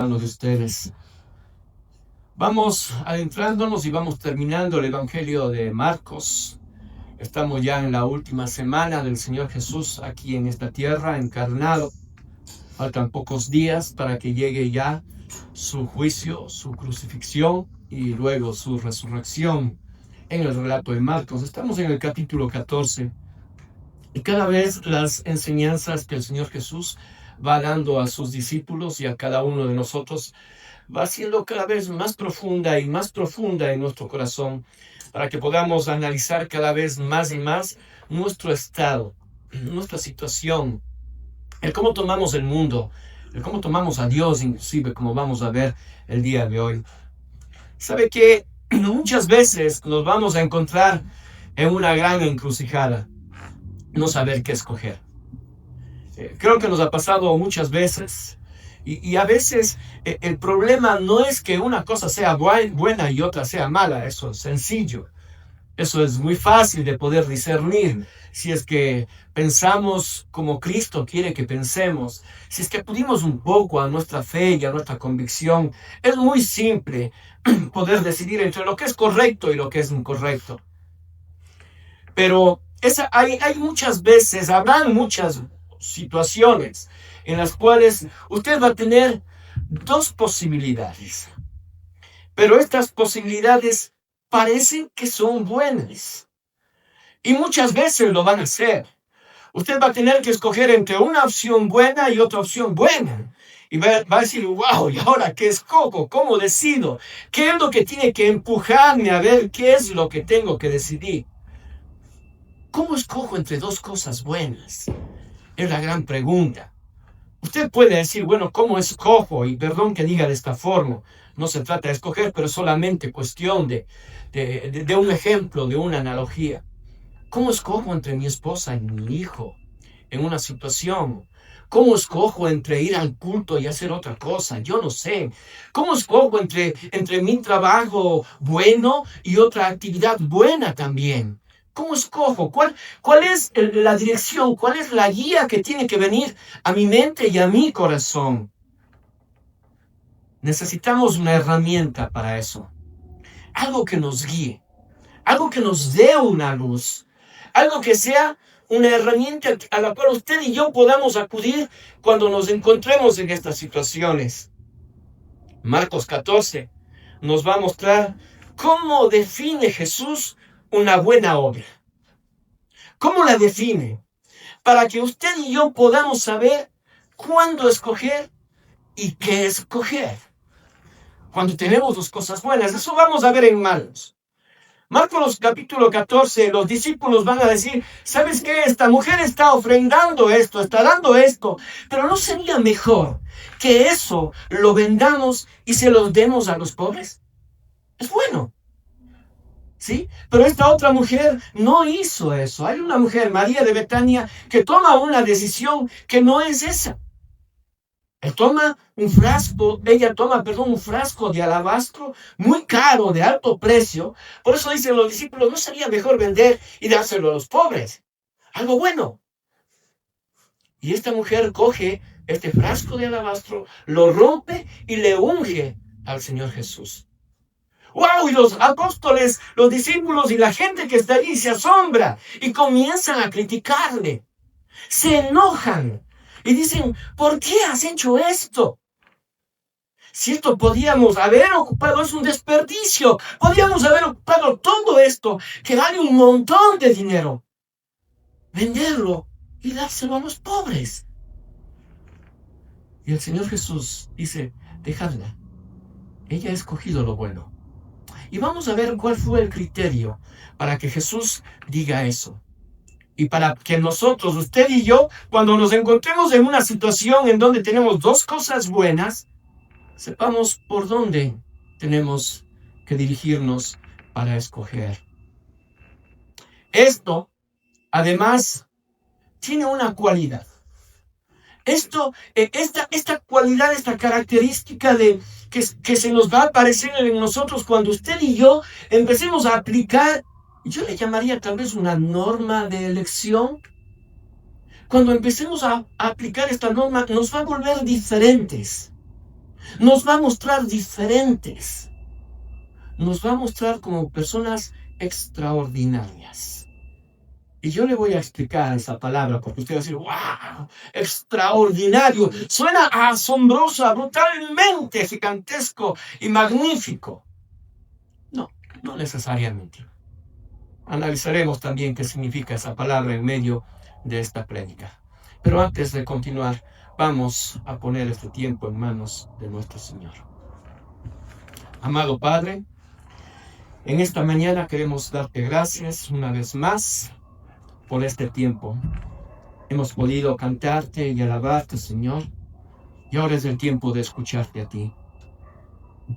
De ustedes. Vamos adentrándonos y vamos terminando el Evangelio de Marcos. Estamos ya en la última semana del Señor Jesús aquí en esta tierra, encarnado. Faltan pocos días para que llegue ya su juicio, su crucifixión y luego su resurrección. En el relato de Marcos estamos en el capítulo 14 y cada vez las enseñanzas que el Señor Jesús va dando a sus discípulos y a cada uno de nosotros va siendo cada vez más profunda y más profunda en nuestro corazón, para que podamos analizar cada vez más y más nuestro estado, nuestra situación, el cómo tomamos el mundo, el cómo tomamos a Dios, inclusive como vamos a ver el día de hoy. Sabe que muchas veces nos vamos a encontrar en una gran encrucijada, no saber qué escoger. Creo que nos ha pasado muchas veces. Y a veces el problema no es que una cosa sea buena y otra sea mala. Eso es sencillo. Eso es muy fácil de poder discernir. Si es que pensamos como Cristo quiere que pensemos, si es que acudimos un poco a nuestra fe y a nuestra convicción, es muy simple poder decidir entre lo que es correcto y lo que es incorrecto. Pero hay muchas veces, habrán muchas situaciones en las cuales usted va a tener dos posibilidades, pero estas posibilidades parecen que son buenas y muchas veces lo van a hacer. Usted va a tener que escoger entre una opción buena y otra opción buena. Y va a decir, wow, ¿y ahora qué escojo? ¿Cómo decido? ¿Qué es lo que tiene que empujarme a ver qué es lo que tengo que decidir? ¿Cómo escojo entre dos cosas buenas? Es la gran pregunta. Usted puede decir, bueno, ¿cómo escojo? Y perdón que diga de esta forma, no se trata de escoger, pero solamente cuestión de un ejemplo, de una analogía. ¿Cómo escojo entre mi esposa y mi hijo en una situación? ¿Cómo escojo entre ir al culto y hacer otra cosa? Yo no sé. ¿Cómo escojo entre mi trabajo bueno y otra actividad buena también? ¿Cómo escojo? ¿Cuál es la dirección? ¿Cuál es la guía que tiene que venir a mi mente y a mi corazón? Necesitamos una herramienta para eso. Algo que nos guíe. Algo que nos dé una luz. Algo que sea una herramienta a la cual usted y yo podamos acudir cuando nos encontremos en estas situaciones. Marcos 14 nos va a mostrar cómo define Jesús una buena obra. ¿Cómo la define? Para que usted y yo podamos saber cuándo escoger y qué escoger. Cuando tenemos dos cosas buenas, eso vamos a ver en Marcos. Marcos capítulo 14, los discípulos van a decir, ¿sabes qué? Esta mujer está ofrendando esto, está dando esto, pero ¿no sería mejor que eso lo vendamos y se lo demos a los pobres? Es bueno. ¿Sí? Pero esta otra mujer no hizo eso. Hay una mujer, María de Betania, que toma una decisión que no es esa. Ella toma un frasco de alabastro muy caro, de alto precio. Por eso dicen los discípulos, ¿no sería mejor vender y dárselo a los pobres? Algo bueno. Y esta mujer coge este frasco de alabastro, lo rompe y le unge al Señor Jesús. ¡Wow! Y los apóstoles, los discípulos y la gente que está allí se asombra y comienzan a criticarle. Se enojan y dicen, ¿por qué has hecho esto? Si esto podíamos haber ocupado, es un desperdicio. Podíamos haber ocupado todo esto, que vale un montón de dinero. Venderlo y dárselo a los pobres. Y el Señor Jesús dice, dejadla. Ella ha escogido lo bueno. Y vamos a ver cuál fue el criterio para que Jesús diga eso. Y para que nosotros, usted y yo, cuando nos encontremos en una situación en donde tenemos dos cosas buenas, sepamos por dónde tenemos que dirigirnos para escoger. Esto, además, tiene una cualidad. Esta cualidad, esta característica que se nos va a aparecer en nosotros cuando usted y yo empecemos a aplicar, yo le llamaría tal vez una norma de elección. Cuando empecemos a aplicar esta norma, nos va a volver diferentes. Nos va a mostrar diferentes. Nos va a mostrar como personas extraordinarias. Y yo le voy a explicar esa palabra porque usted va a decir, wow, extraordinario. Suena asombroso, brutalmente gigantesco y magnífico. No, no necesariamente. Analizaremos también qué significa esa palabra en medio de esta prédica. Pero antes de continuar, vamos a poner este tiempo en manos de nuestro Señor. Amado Padre, en esta mañana queremos darte gracias una vez más por este tiempo. Hemos podido cantarte y alabarte, Señor, y ahora es el tiempo de escucharte a ti.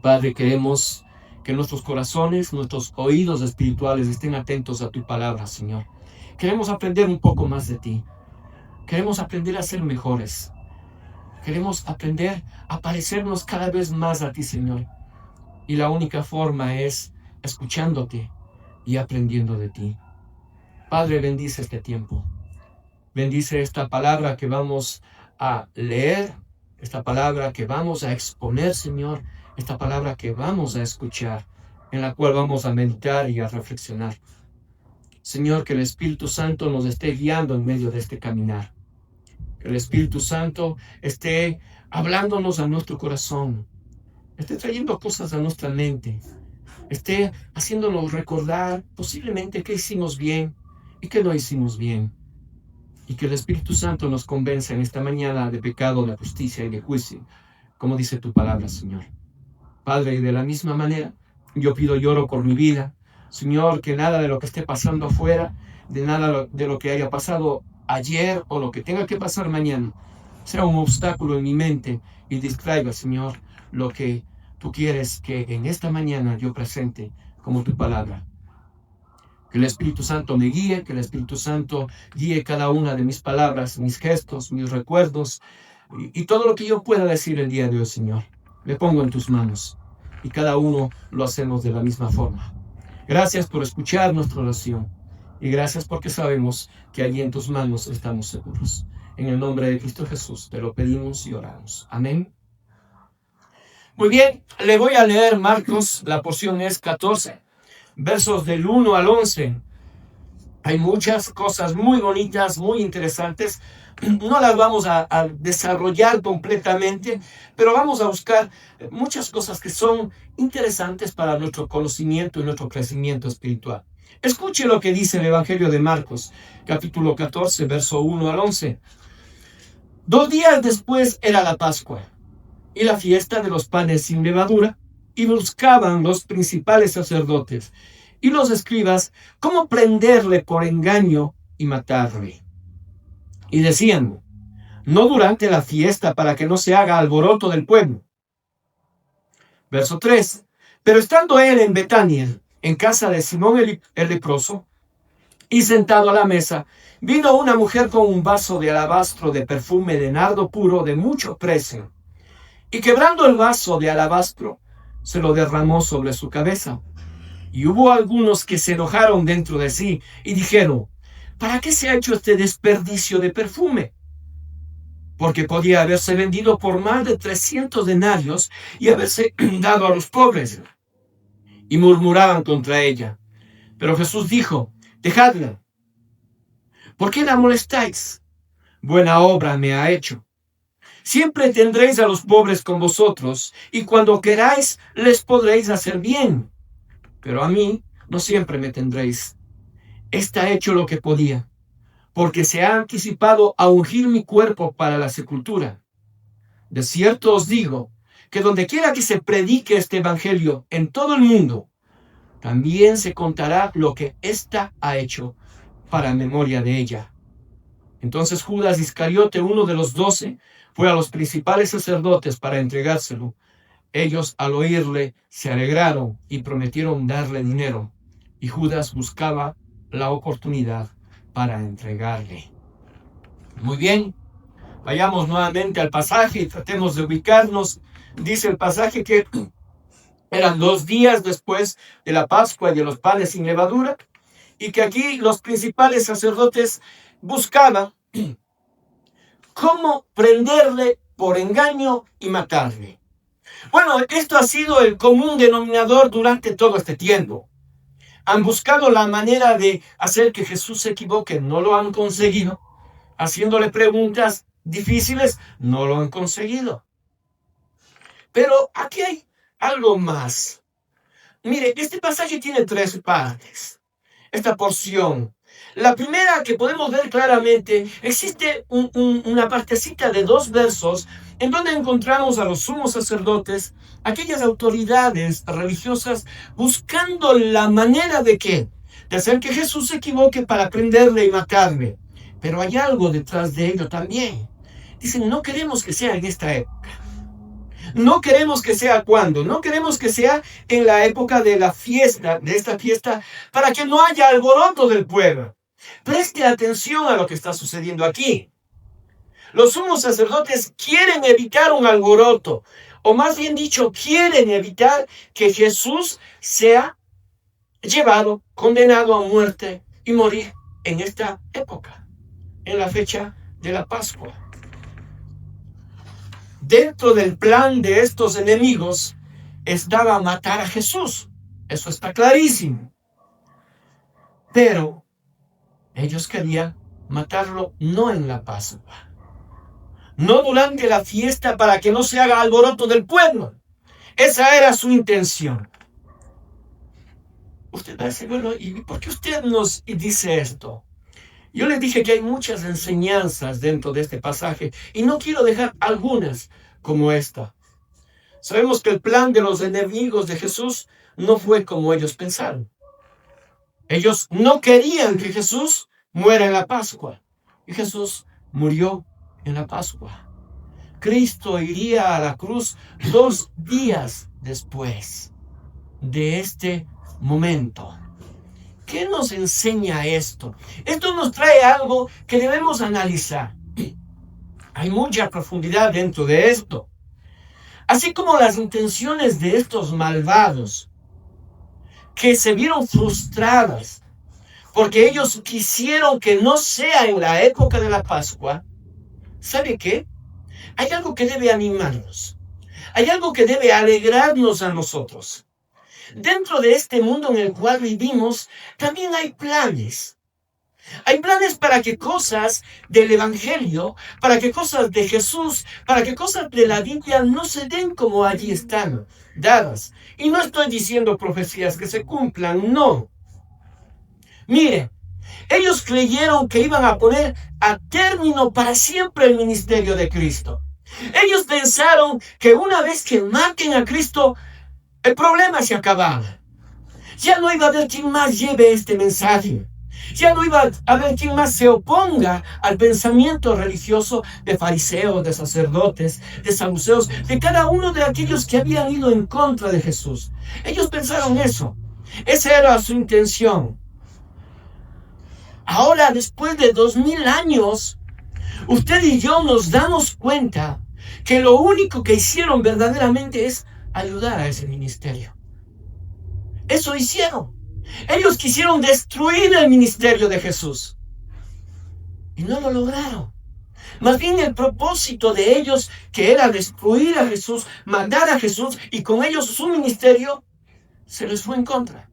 Padre, queremos que nuestros corazones, nuestros oídos espirituales estén atentos a tu palabra, Señor. Queremos aprender un poco más de ti. Queremos aprender a ser mejores. Queremos aprender a parecernos cada vez más a ti, Señor. Y la única forma es escuchándote y aprendiendo de ti. Padre, bendice este tiempo. Bendice esta palabra que vamos a leer, esta palabra que vamos a exponer, Señor, esta palabra que vamos a escuchar, en la cual vamos a meditar y a reflexionar. Señor, que el Espíritu Santo nos esté guiando en medio de este caminar. Que el Espíritu Santo esté hablándonos a nuestro corazón, esté trayendo cosas a nuestra mente, esté haciéndonos recordar posiblemente qué hicimos bien y qué no hicimos bien. Y que el Espíritu Santo nos convenza en esta mañana de pecado, de justicia y de juicio, como dice tu palabra, Señor. Padre, y de la misma manera, yo pido y oro por mi vida. Señor, que nada de lo que esté pasando afuera, de nada de lo que haya pasado ayer o lo que tenga que pasar mañana, sea un obstáculo en mi mente y distraiga, Señor, lo que tú quieres que en esta mañana yo presente como tu palabra. Que el Espíritu Santo me guíe, que el Espíritu Santo guíe cada una de mis palabras, mis gestos, mis recuerdos y todo lo que yo pueda decir el día de hoy, Señor. Le pongo en tus manos y cada uno lo hacemos de la misma forma. Gracias por escuchar nuestra oración y gracias porque sabemos que allí en tus manos estamos seguros. En el nombre de Cristo Jesús te lo pedimos y oramos. Amén. Muy bien, le voy a leer Marcos, la porción es 14. Versos del 1 al 11. Hay muchas cosas muy bonitas, muy interesantes. No las vamos a desarrollar completamente, pero vamos a buscar muchas cosas que son interesantes para nuestro conocimiento y nuestro crecimiento espiritual. Escuche lo que dice el Evangelio de Marcos, capítulo 14, verso 1 al 11. 2 días después era la Pascua y la fiesta de los panes sin levadura, y buscaban los principales sacerdotes y los escribas cómo prenderle por engaño y matarle. Y decían, no durante la fiesta para que no se haga alboroto del pueblo. Verso 3. Pero estando él en Betania, en casa de Simón el leproso, y sentado a la mesa, vino una mujer con un vaso de alabastro de perfume de nardo puro de mucho precio, y quebrando el vaso de alabastro, se lo derramó sobre su cabeza. Y hubo algunos que se enojaron dentro de sí y dijeron, ¿para qué se ha hecho este desperdicio de perfume? Porque podía haberse vendido por más de 300 denarios y haberse dado a los pobres. Y murmuraban contra ella. Pero Jesús dijo, dejadla. ¿Por qué la molestáis? Buena obra me ha hecho. Siempre tendréis a los pobres con vosotros, y cuando queráis les podréis hacer bien. Pero a mí no siempre me tendréis. Está hecho lo que podía, porque se ha anticipado a ungir mi cuerpo para la sepultura. De cierto os digo, que donde quiera que se predique este evangelio en todo el mundo, también se contará lo que ésta ha hecho para memoria de ella. Entonces Judas Iscariote, uno de los 12, fue a los principales sacerdotes para entregárselo. Ellos al oírle se alegraron y prometieron darle dinero, y Judas buscaba la oportunidad para entregarle. Muy bien, vayamos nuevamente al pasaje y tratemos de ubicarnos. Dice el pasaje que eran 2 días después de la Pascua y de los panes sin levadura, y que aquí los principales sacerdotes buscaban cómo prenderle por engaño y matarle. Bueno, esto ha sido el común denominador durante todo este tiempo. Han buscado la manera de hacer que Jesús se equivoque, no lo han conseguido. Haciéndole preguntas difíciles, no lo han conseguido. Pero aquí hay algo más. Mire, este pasaje tiene 3 partes. Esta porción. La primera que podemos ver claramente, existe una partecita de 2 versos en donde encontramos a los sumos sacerdotes, aquellas autoridades religiosas, buscando la manera de qué, de hacer que Jesús se equivoque para prenderle y matarle. Pero hay algo detrás de ello también. Dicen, no queremos que sea en esta época. No queremos que sea cuando, no queremos que sea en la época de la fiesta, de esta fiesta, para que no haya alboroto del pueblo. Preste atención a lo que está sucediendo aquí. Los sumos sacerdotes quieren evitar un alboroto, o más bien dicho, quieren evitar que Jesús sea llevado, condenado a muerte y morir en esta época, en la fecha de la Pascua. Dentro del plan de estos enemigos estaba matar a Jesús. Eso está clarísimo. Pero ellos querían matarlo no en la Pascua, no durante la fiesta para que no se haga alboroto del pueblo. Esa era su intención. Usted va a decir, bueno, ¿y por qué usted nos dice esto? Yo les dije que hay muchas enseñanzas dentro de este pasaje y no quiero dejar algunas como esta. Sabemos que el plan de los enemigos de Jesús no fue como ellos pensaron. Ellos no querían que Jesús muera en la Pascua. Y Jesús murió en la Pascua. Cristo iría a la cruz 2 días después de este momento. ¿Qué nos enseña esto? Esto nos trae algo que debemos analizar. Hay mucha profundidad dentro de esto. Así como las intenciones de estos malvados que se vieron frustradas porque ellos quisieron que no sea en la época de la Pascua, ¿sabe qué? Hay algo que debe animarnos. Hay algo que debe alegrarnos a nosotros. Dentro de este mundo en el cual vivimos, también hay planes. Hay planes para que cosas del Evangelio, para que cosas de Jesús, para que cosas de la Biblia no se den como allí están dadas. Y no estoy diciendo profecías que se cumplan, no. Mire, ellos creyeron que iban a poner a término para siempre el ministerio de Cristo. Ellos pensaron que una vez que maten a Cristo, el problema se acababa. Ya no iba a haber quien más lleve este mensaje. Ya no iba a haber quien más se oponga al pensamiento religioso de fariseos, de sacerdotes, de saduceos, de cada uno de aquellos que habían ido en contra de Jesús. Ellos pensaron eso. Esa era su intención. Ahora, después de 2000 años, usted y yo nos damos cuenta que lo único que hicieron verdaderamente es ayudar a ese ministerio. Eso hicieron. Ellos quisieron destruir el ministerio de Jesús y no lo lograron. Más bien el propósito de ellos, que era destruir a Jesús, matar a Jesús y con ellos su ministerio, se les fue en contra.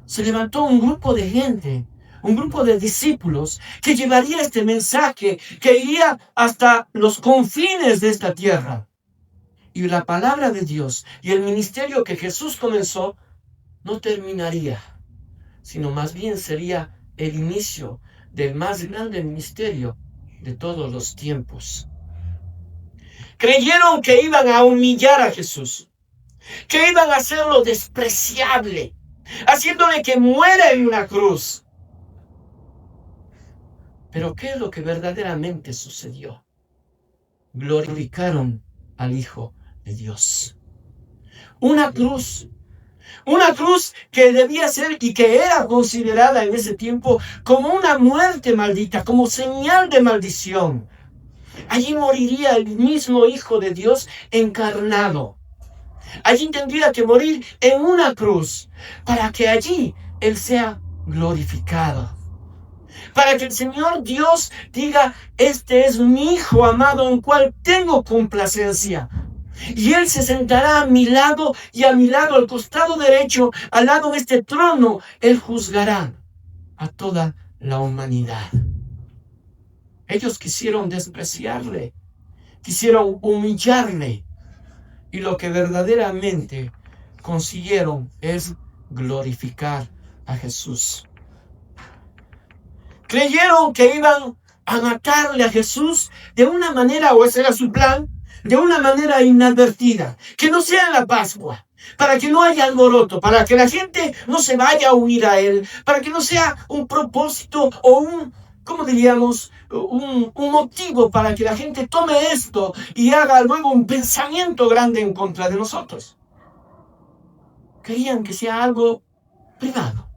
Se levantó un grupo de gente, un grupo de discípulos que llevaría este mensaje, que iría hasta los confines de esta tierra. Y la palabra de Dios y el ministerio que Jesús comenzó no terminaría, sino más bien sería el inicio del más grande ministerio de todos los tiempos. Creyeron que iban a humillar a Jesús, que iban a hacerlo despreciable, haciéndole que muera en una cruz. Pero ¿qué es lo que verdaderamente sucedió? Glorificaron al Hijo de Dios. Una cruz que debía ser y que era considerada en ese tiempo como una muerte maldita, como señal de maldición. Allí moriría el mismo Hijo de Dios encarnado. Allí tendría que morir en una cruz para que allí Él sea glorificado. Para que el Señor Dios diga, este es mi Hijo amado en cual tengo complacencia. Y Él se sentará a mi lado y a mi lado, al costado derecho, al lado de este trono. Él juzgará a toda la humanidad. Ellos quisieron despreciarle, quisieron humillarle. Y lo que verdaderamente consiguieron es glorificar a Jesús. Creyeron que iban a matarle a Jesús de una manera, o ese era su plan, de una manera inadvertida, que no sea en la Pascua, para que no haya alboroto, para que la gente no se vaya a huir a él, para que no sea un propósito o ¿cómo diríamos? Un motivo para que la gente tome esto y haga luego un pensamiento grande en contra de nosotros. Querían que sea algo privado,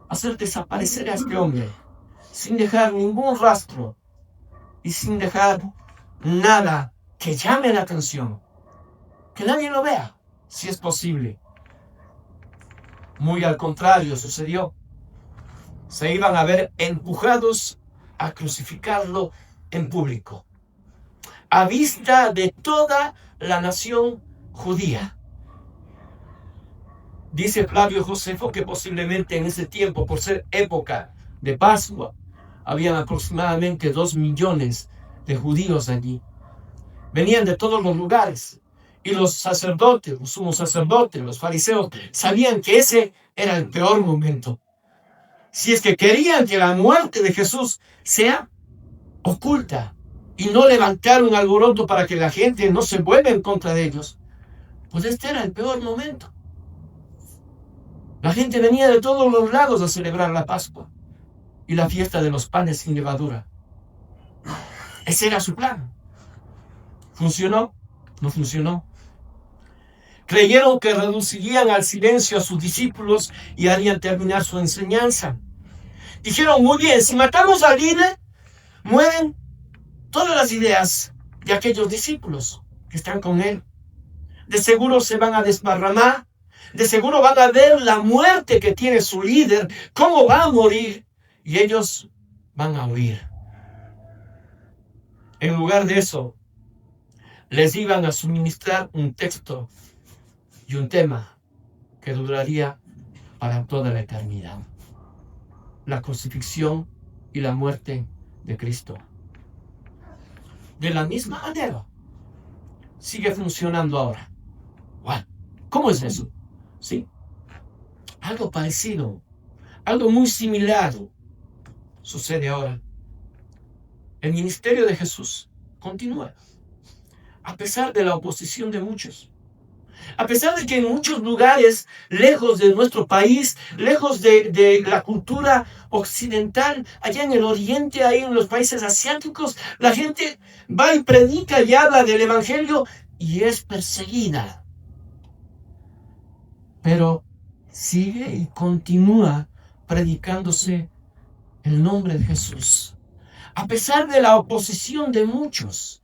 hacer desaparecer a este hombre, sin dejar ningún rastro y sin dejar nada que llame la atención, que nadie lo vea, si es posible. Muy al contrario sucedió. Se iban a ver empujados a crucificarlo en público, a vista de toda la nación judía. Dice Flavio Josefo que posiblemente en ese tiempo, por ser época de Pascua, habían aproximadamente 2 millones de judíos allí. Venían de todos los lugares. Y los sacerdotes, los sumos sacerdotes, los fariseos, sabían que ese era el peor momento. Si es que querían que la muerte de Jesús sea oculta y no levantar un alboroto para que la gente no se vuelva en contra de ellos, pues este era el peor momento. La gente venía de todos los lados a celebrar la Pascua y la fiesta de los panes sin levadura. Ese era su plan. ¿Funcionó? No funcionó. Creyeron que reducirían al silencio a sus discípulos y harían terminar su enseñanza. Dijeron, muy bien, si matamos al líder, mueren todas las ideas de aquellos discípulos que están con él. De seguro se van a desparramar, de seguro van a ver la muerte que tiene su líder, cómo va a morir, y ellos van a huir. En lugar de eso, les iban a suministrar un texto y un tema que duraría para toda la eternidad: la crucifixión y la muerte de Cristo. De la misma manera, sigue funcionando ahora. Bueno, ¿cómo es eso? Sí, algo parecido, algo muy similar sucede ahora. El ministerio de Jesús continúa, a pesar de la oposición de muchos. A pesar de que en muchos lugares, lejos de nuestro país, lejos de la cultura occidental, allá en el oriente, ahí en los países asiáticos, la gente va y predica y habla del evangelio y es perseguida. Pero sigue y continúa predicándose el nombre de Jesús. A pesar de la oposición de muchos.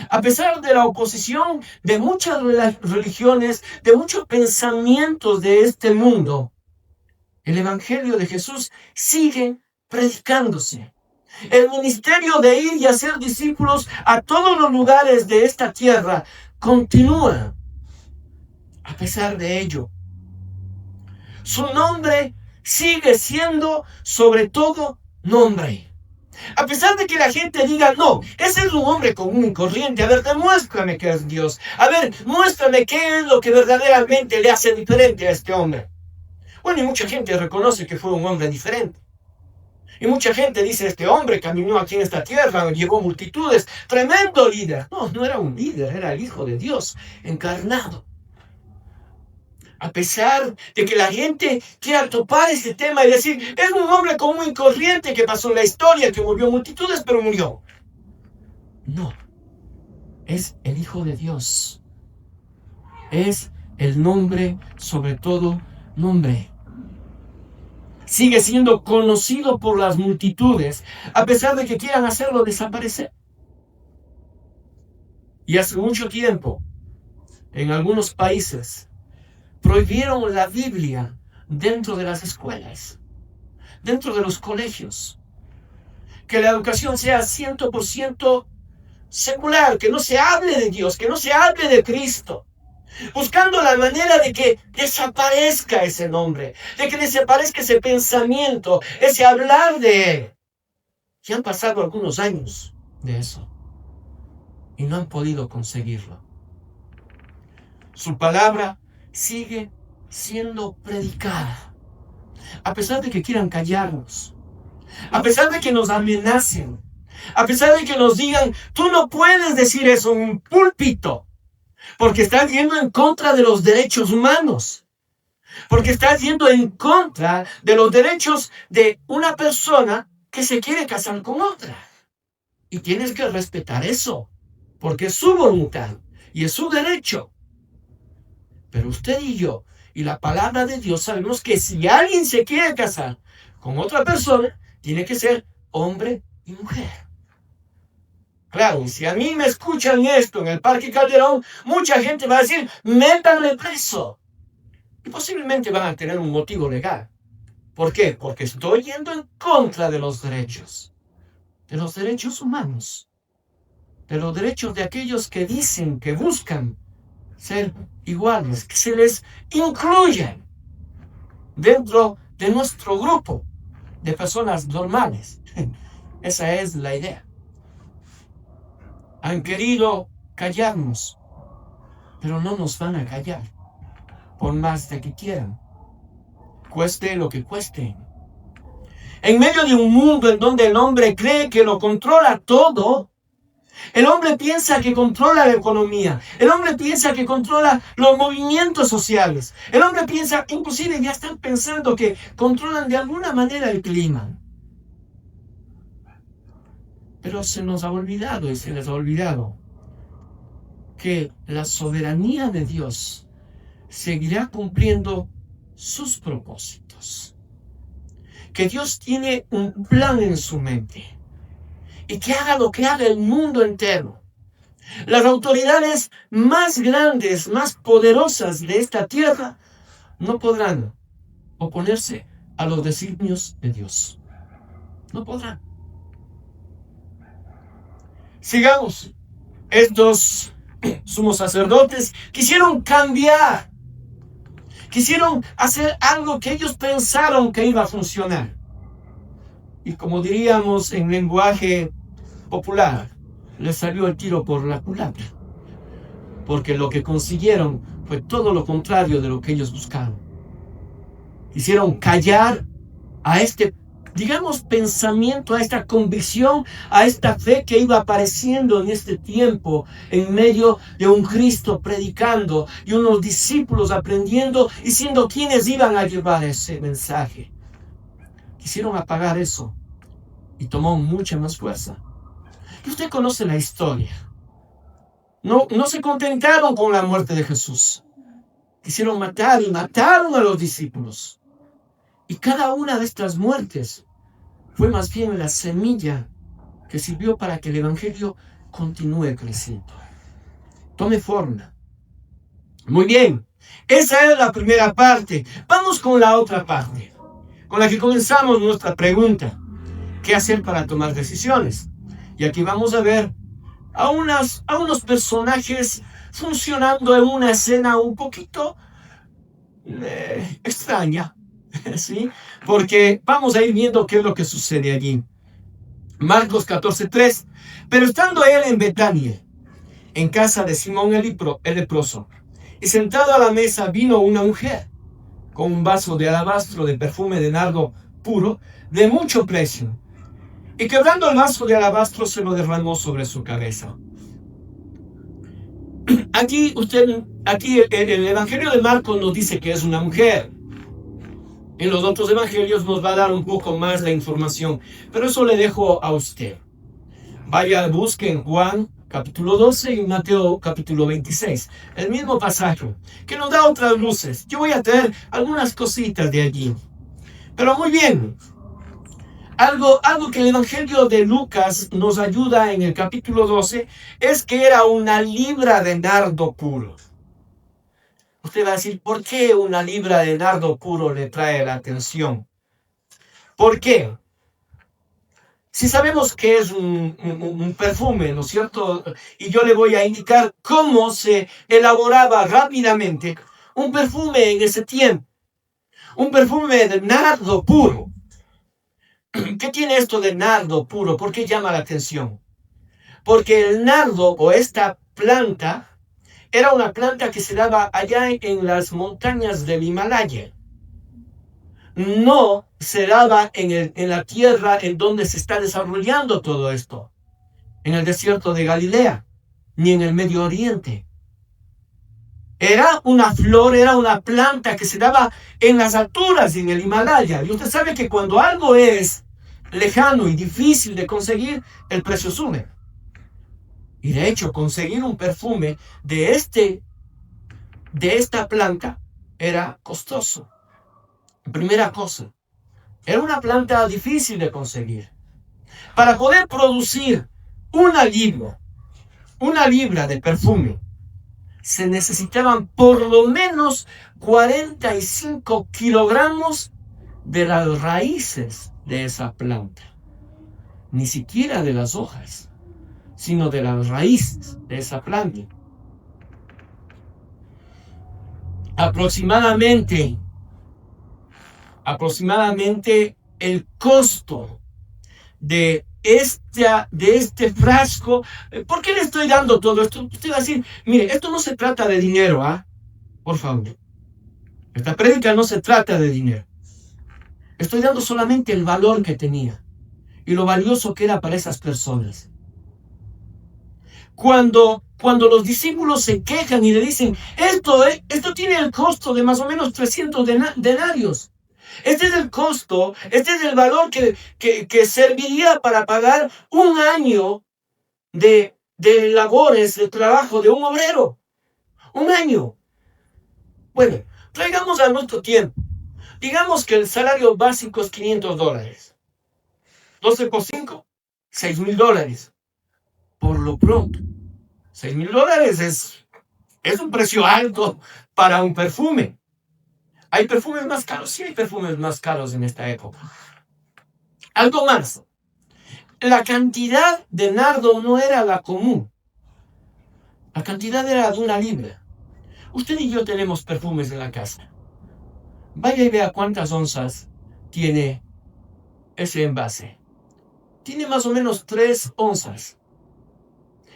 A pesar de la oposición de muchas religiones, de muchos pensamientos de este mundo, el evangelio de Jesús sigue predicándose. El ministerio de ir y hacer discípulos a todos los lugares de esta tierra continúa. A pesar de ello, su nombre sigue siendo sobre todo nombre. A pesar de que la gente diga, no, ese es un hombre común y corriente. A ver, demuéstrame que es Dios. A ver, muéstrame qué es lo que verdaderamente le hace diferente a este hombre. Bueno, y mucha gente reconoce que fue un hombre diferente. Y mucha gente dice, este hombre caminó aquí en esta tierra, llevó multitudes, tremendo líder. No, no era un líder, era el Hijo de Dios encarnado. A pesar de que la gente quiera topar este tema y decir, es un hombre común y corriente que pasó en la historia, que movió multitudes, pero murió. No, es el Hijo de Dios. Es el nombre sobre todo nombre. Sigue siendo conocido por las multitudes, a pesar de que quieran hacerlo desaparecer. Y hace mucho tiempo, en algunos países, prohibieron la Biblia dentro de las escuelas, dentro de los colegios. Que la educación sea 100% secular, que no se hable de Dios, que no se hable de Cristo, buscando la manera de que desaparezca ese nombre, de que desaparezca ese pensamiento, ese hablar de Él. Ya han pasado algunos años de eso y no han podido conseguirlo. Su palabra sigue siendo predicada, a pesar de que quieran callarnos, a pesar de que nos amenacen, a pesar de que nos digan, tú no puedes decir eso en un púlpito, porque estás yendo en contra de los derechos humanos, porque estás yendo en contra de los derechos de una persona que se quiere casar con otra. Y tienes que respetar eso, porque es su voluntad y es su derecho. Pero usted y yo y la palabra de Dios sabemos que si alguien se quiere casar con otra persona, tiene que ser hombre y mujer. Claro, si a mí me escuchan esto en el Parque Calderón, mucha gente va a decir, métanle preso. Y posiblemente van a tener un motivo legal. ¿Por qué? Porque estoy yendo en contra de los derechos humanos, de los derechos de aquellos que dicen, que buscan ser iguales, que se les incluyan dentro de nuestro grupo de personas normales. Esa es la idea. Han querido callarnos, pero no nos van a callar, por más de que quieran, cueste lo que cueste. En medio de un mundo en donde el hombre cree que lo controla todo, el hombre piensa que controla la economía, el hombre piensa que controla los movimientos sociales, el hombre piensa, inclusive ya están pensando que controlan de alguna manera el clima. Pero se nos ha olvidado y se les ha olvidado que la soberanía de Dios seguirá cumpliendo sus propósitos. Que Dios tiene un plan en su mente y que haga lo que haga el mundo entero. Las autoridades más grandes, más poderosas de esta tierra no podrán oponerse a los designios de Dios. No podrán. Sigamos. Estos sumos sacerdotes quisieron cambiar, quisieron hacer algo que ellos pensaron que iba a funcionar. Y como diríamos en lenguaje popular, les salió el tiro por la culata, porque lo que consiguieron fue todo lo contrario de lo que ellos buscaron. Hicieron callar a este, digamos, pensamiento, a esta convicción, a esta fe que iba apareciendo en este tiempo, en medio de un Cristo predicando y unos discípulos aprendiendo y siendo quienes iban a llevar ese mensaje. Quisieron apagar eso y tomó mucha más fuerza. Y usted conoce la historia. No se contentaron con la muerte de Jesús. Quisieron matar y mataron a los discípulos. Y cada una de estas muertes fue más bien la semilla que sirvió para que el Evangelio continúe creciendo, tome forma. Muy bien, esa es la primera parte. Vamos con la otra parte, con la que comenzamos nuestra pregunta. ¿Qué hacer para tomar decisiones? Y aquí vamos a ver a unos personajes funcionando en una escena un poquito extraña, ¿sí? Porque vamos a ir viendo qué es lo que sucede allí. Marcos 14:3. Pero estando él en Betania, en casa de Simón el leproso, y sentado a la mesa vino una mujer con un vaso de alabastro de perfume de nardo puro de mucho precio, y quebrando el vaso de alabastro se lo derramó sobre su cabeza. Aquí el Evangelio de Marcos nos dice que es una mujer. En los otros evangelios nos va a dar un poco más la información, pero eso le dejo a usted. Vaya, busquen Juan capítulo 12 y Mateo capítulo 26, el mismo pasaje, que nos da otras luces. Yo voy a traer algunas cositas de allí. Pero muy bien, algo que el Evangelio de Lucas nos ayuda en el capítulo 12 es que era una libra de nardo puro. Usted va a decir, ¿por qué una libra de nardo puro le trae la atención? ¿Por qué? Si sabemos que es un perfume, ¿no es cierto? Y yo le voy a indicar cómo se elaboraba rápidamente un perfume en ese tiempo. Un perfume de nardo puro. ¿Qué tiene esto de nardo puro? ¿Por qué llama la atención? Porque el nardo o esta planta era una planta que se daba allá en las montañas del Himalaya. No se daba en la tierra en donde se está desarrollando todo esto, en el desierto de Galilea, ni en el Medio Oriente. Era una flor, era una planta que se daba en las alturas, en el Himalaya. Y usted sabe que cuando algo es lejano y difícil de conseguir, el precio sube. Y de hecho, conseguir un perfume de esta planta era costoso. Primera cosa, era una planta difícil de conseguir. Para poder producir una libra de perfume, se necesitaban por lo menos 45 kilogramos de las raíces de esa planta. Ni siquiera de las hojas, sino de las raíces de esa planta. Aproximadamente el costo de este frasco. ¿Por qué le estoy dando todo esto? Usted va a decir, mire, esto no se trata de dinero, ¿ah? Por favor. Esta prédica no se trata de dinero. Estoy dando solamente el valor que tenía y lo valioso que era para esas personas. Cuando los discípulos se quejan y le dicen, esto tiene el costo de más o menos 300 denarios. Este es el costo, este es el valor que serviría para pagar un año de labores, de trabajo de un obrero. Un año. Bueno, traigamos a nuestro tiempo. Digamos que el salario básico es $500. 12 por 5, $6,000. Por lo pronto, $6,000 es un precio alto para un perfume. ¿Hay perfumes más caros? Sí, hay perfumes más caros en esta época. Algo más. La cantidad de nardo no era la común. La cantidad era de una libra. Usted y yo tenemos perfumes en la casa. Vaya y vea cuántas onzas tiene ese envase. Tiene más o menos 3 onzas.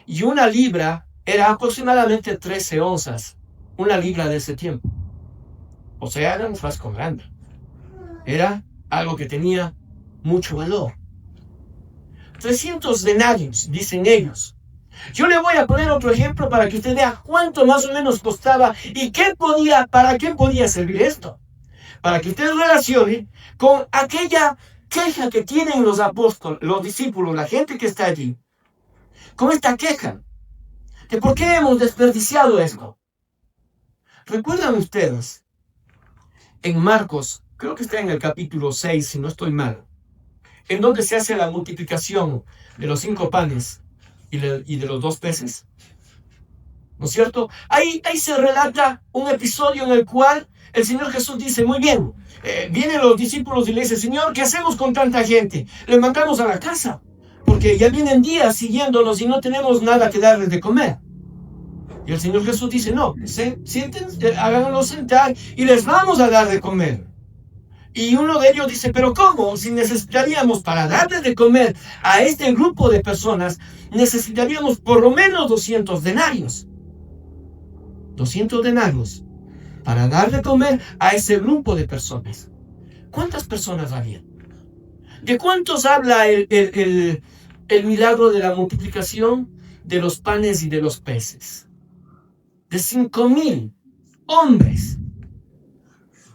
Y una libra era aproximadamente 13 onzas. Una libra de ese tiempo. O sea, era un frasco grande. Era algo que tenía mucho valor. 300 denarios, dicen ellos. Yo le voy a poner otro ejemplo para que usted vea cuánto más o menos costaba y para qué podía servir esto. Para que usted relacione con aquella queja que tienen los apóstoles, los discípulos, la gente que está allí. Con esta queja de por qué hemos desperdiciado esto. ¿Recuerdan ustedes? En Marcos, creo que está en el capítulo 6, si no estoy mal, en donde se hace la multiplicación de los 5 panes y de los 2 peces. ¿No es cierto? Ahí se relata un episodio en el cual el Señor Jesús dice, muy bien, vienen los discípulos y le dicen, Señor, ¿qué hacemos con tanta gente? Le mandamos a la casa, porque ya vienen días siguiéndonos y no tenemos nada que darles de comer. Y el Señor Jesús dice, no, siéntense, háganlo sentar y les vamos a dar de comer. Y uno de ellos dice, pero ¿cómo? Si necesitaríamos para darles de comer a este grupo de personas, necesitaríamos por lo menos 200 denarios. 200 denarios para dar de comer a ese grupo de personas. ¿Cuántas personas había? ¿De cuántos habla el milagro de la multiplicación de los panes y de los peces? De 5,000 hombres,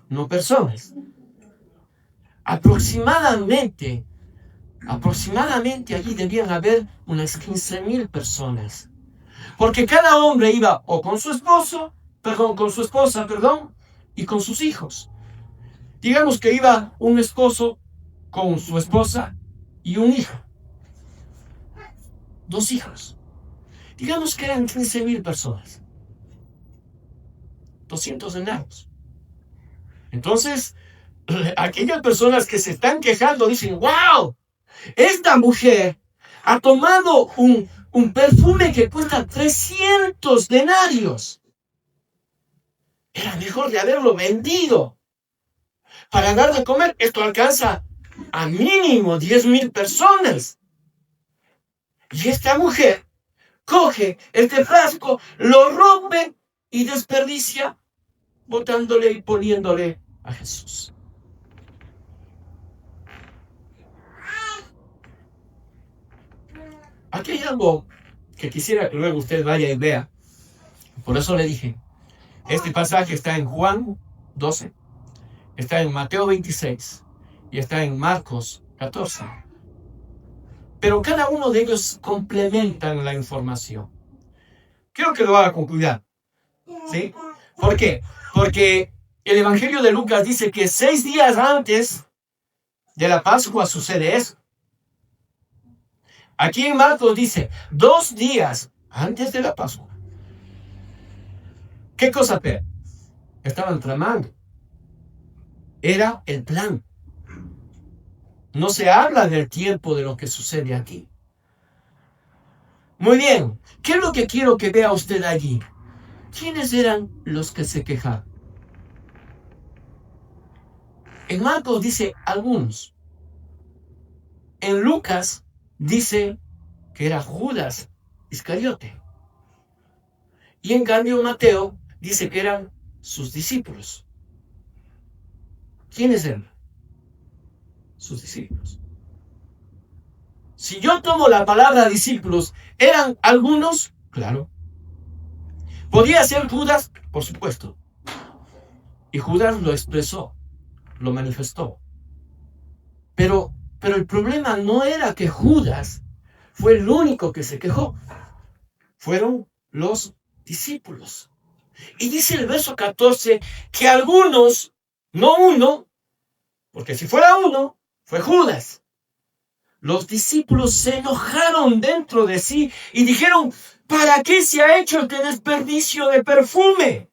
no personas. Aproximadamente allí debían haber unas 15,000 personas. Porque cada hombre iba o con su esposa, y con sus hijos. Digamos que iba un esposo con su esposa y un hijo. 2 hijos. Digamos que eran 15,000 personas. 200 denarios. Entonces, aquellas personas que se están quejando dicen, ¡wow! Esta mujer ha tomado un perfume que cuesta 300 denarios. Era mejor de haberlo vendido para dar de comer. Esto alcanza a mínimo 10,000 personas. Y esta mujer coge este frasco, lo rompe y desperdicia, botándole y poniéndole a Jesús. Aquí hay algo que quisiera que luego usted vaya y vea. Por eso le dije, este pasaje está en Juan 12, está en Mateo 26 y está en Marcos 14. Pero cada uno de ellos complementan la información. Quiero que lo haga con cuidado. ¿Sí? ¿Por qué? Porque el Evangelio de Lucas dice que 6 días antes de la Pascua sucede eso. Aquí en Marcos dice 2 días antes de la Pascua. ¿Qué cosa peor? Estaban tramando. Era el plan. No se habla del tiempo de lo que sucede aquí. Muy bien. ¿Qué es lo que quiero que vea usted allí? ¿Quiénes eran los que se quejaban? En Marcos dice algunos. En Lucas dice que era Judas Iscariote. Y en cambio Mateo dice que eran sus discípulos. ¿Quiénes eran? Sus discípulos. Si yo tomo la palabra discípulos, ¿eran algunos? Claro. ¿Podía ser Judas? Por supuesto. Y Judas lo expresó, lo manifestó. Pero el problema no era que Judas fue el único que se quejó. Fueron los discípulos. Y dice el verso 14 que algunos, no uno, porque si fuera uno, fue Judas. Los discípulos se enojaron dentro de sí y dijeron, ¿para qué se ha hecho este desperdicio de perfume?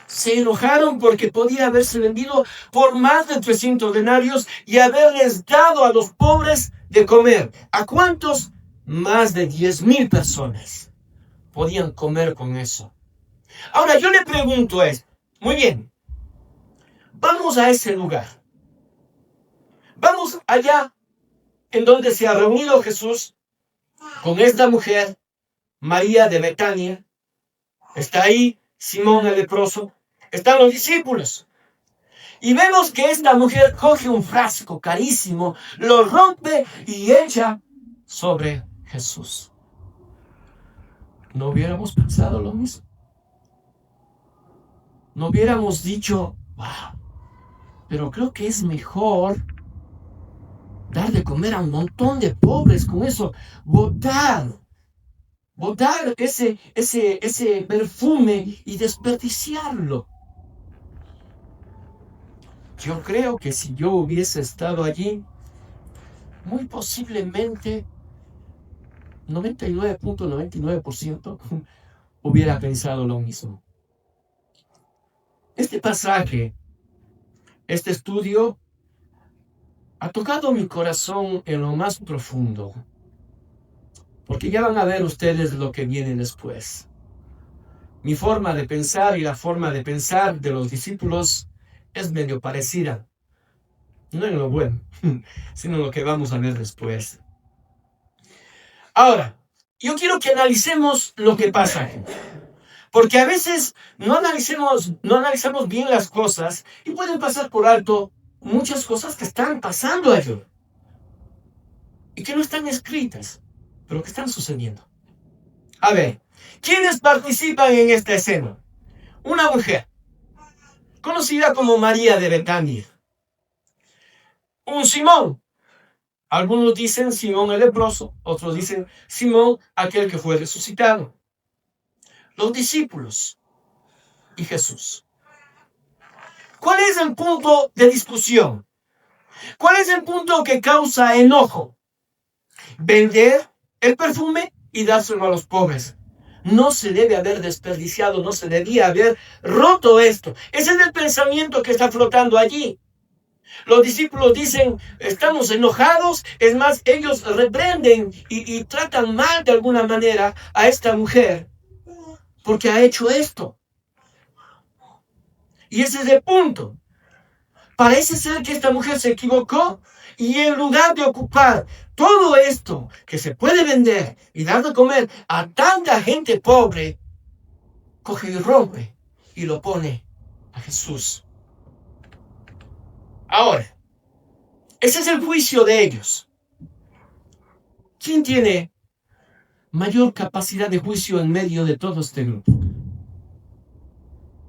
Se enojaron porque podía haberse vendido por más de 300 denarios y haberles dado a los pobres de comer. ¿A cuántos? Más de 10,000 personas podían comer con eso. Ahora yo le pregunto esto. Muy bien. Vamos a ese lugar. Vamos allá en donde se ha reunido Jesús con esta mujer, María de Betania. Está ahí Simón el leproso. Están los discípulos. Y vemos que esta mujer coge un frasco carísimo, lo rompe y echa sobre Jesús. ¿No hubiéramos pensado lo mismo? ¿No hubiéramos dicho, wow, pero creo que es mejor dar de comer a un montón de pobres con eso, botar ese perfume y desperdiciarlo? Yo creo que si yo hubiese estado allí, muy posiblemente 99.99% hubiera pensado lo mismo. Este pasaje, este estudio, ha tocado mi corazón en lo más profundo, porque ya van a ver ustedes lo que viene después. Mi forma de pensar y la forma de pensar de los discípulos es medio parecida, no en lo bueno, sino en lo que vamos a ver después. Ahora, yo quiero que analicemos lo que pasa aquí, porque a veces no analizamos bien las cosas y pueden pasar por alto muchas cosas que están pasando allí y que no están escritas, pero que están sucediendo. A ver, ¿quiénes participan en esta escena? Una mujer conocida como María de Betania. Un Simón. Algunos dicen Simón el leproso, otros dicen Simón aquel que fue resucitado. Los discípulos y Jesús. ¿Cuál es el punto de discusión? ¿Cuál es el punto que causa enojo? Vender el perfume y dárselo a los pobres. No se debe haber desperdiciado, no se debía haber roto esto. Ese es el pensamiento que está flotando allí. Los discípulos dicen, estamos enojados. Es más, ellos reprenden y tratan mal de alguna manera a esta mujer porque ha hecho esto. Y ese es el punto. Parece ser que esta mujer se equivocó y en lugar de ocupar todo esto que se puede vender y dar de comer a tanta gente pobre, coge y rompe y lo pone a Jesús. Ahora, ese es el juicio de ellos. ¿Quién tiene mayor capacidad de juicio en medio de todo este grupo?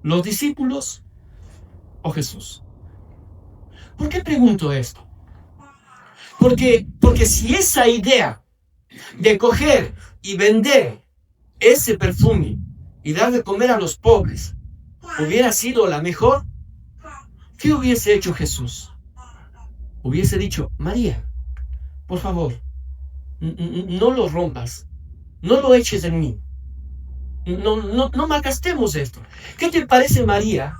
¿Los discípulos o Jesús? ¿Por qué pregunto esto? Porque si esa idea de coger y vender ese perfume y dar de comer a los pobres hubiera sido la mejor, ¿qué hubiese hecho Jesús? Hubiese dicho, María, por favor, no lo rompas, no lo eches en mí, no malgastemos esto. ¿Qué te parece, María,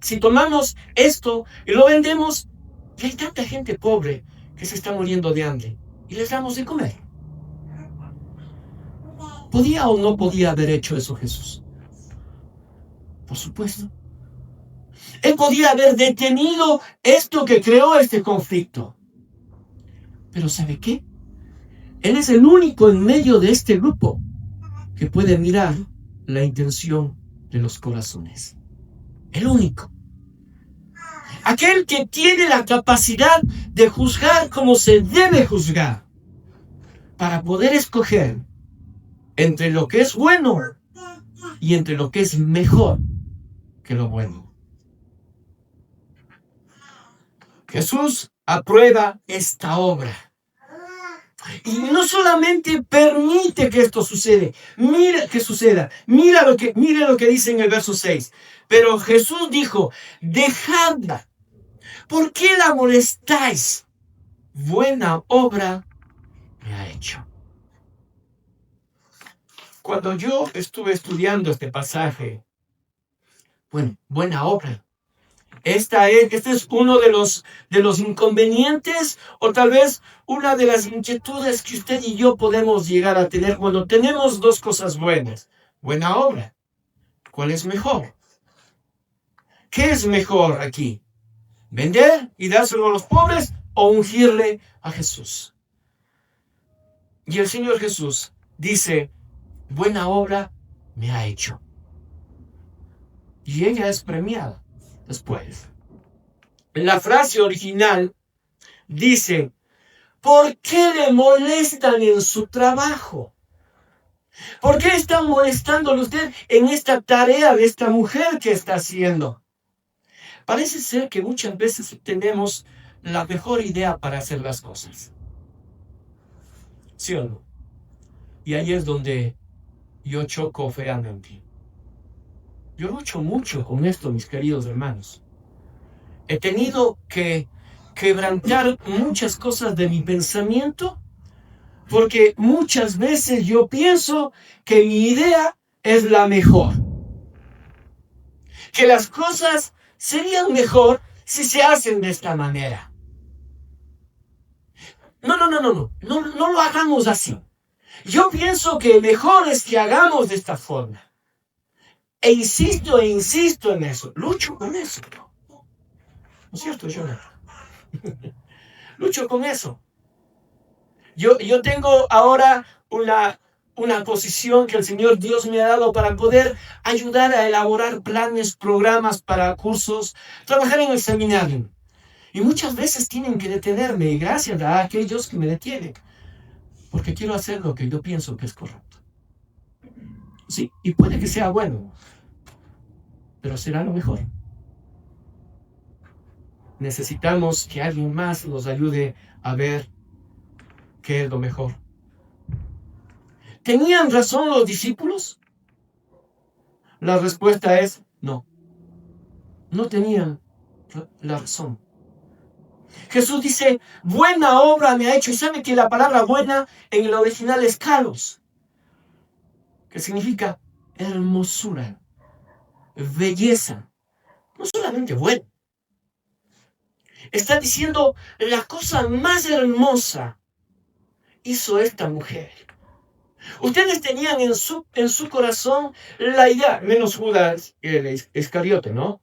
si tomamos esto y lo vendemos y hay tanta gente pobre que se está muriendo de hambre y les damos de comer? ¿Podía o no podía haber hecho eso Jesús? Por supuesto. Él podía haber detenido esto que creó este conflicto. Pero ¿sabe qué? Él es el único en medio de este grupo que puede mirar la intención de los corazones. El único. Aquel que tiene la capacidad de juzgar como se debe juzgar. Para poder escoger entre lo que es bueno y entre lo que es mejor que lo bueno. Jesús aprueba esta obra. Y no solamente permite que esto suceda. Mira lo que dice en el verso 6. Pero Jesús dijo, dejadla. ¿Por qué la molestáis? Buena obra me ha hecho. Cuando yo estuve estudiando este pasaje, buena obra. Este es uno de los inconvenientes o tal vez una de las inquietudes que usted y yo podemos llegar a tener cuando tenemos dos cosas buenas. Buena obra. ¿Cuál es mejor? ¿Qué es mejor aquí? ¿Vender y dárselo a los pobres o ungirle a Jesús? Y el Señor Jesús dice, buena obra me ha hecho. Y ella es premiada después. La frase original dice, ¿por qué le molestan en su trabajo? ¿Por qué están molestándole usted en esta tarea de esta mujer que está haciendo? Parece ser que muchas veces tenemos la mejor idea para hacer las cosas. ¿Sí o no? Y ahí es donde yo choco feamente. Yo lucho mucho con esto, mis queridos hermanos. He tenido que quebrantar muchas cosas de mi pensamiento porque muchas veces yo pienso que mi idea es la mejor. Que las cosas serían mejor si se hacen de esta manera. No lo hagamos así. Yo pienso que mejor es que hagamos de esta forma. E insisto en eso. Lucho con eso. ¿No es cierto, Jonathan? Lucho con eso. Yo tengo ahora una posición que el Señor Dios me ha dado para poder ayudar a elaborar planes, programas para cursos, trabajar en el seminario. Y muchas veces tienen que detenerme, y gracias a aquellos que me detienen, porque quiero hacer lo que yo pienso que es correcto. Sí, y puede que sea bueno, pero será lo mejor. Necesitamos que alguien más nos ayude a ver qué es lo mejor. ¿Tenían razón los discípulos? La respuesta es no. No tenían la razón. Jesús dice, buena obra me ha hecho. Y sabe que la palabra buena en el original es kalos, que significa hermosura, belleza. No solamente bueno. Está diciendo la cosa más hermosa hizo esta mujer. Ustedes tenían en su corazón la idea, menos Judas el Iscariote, ¿no?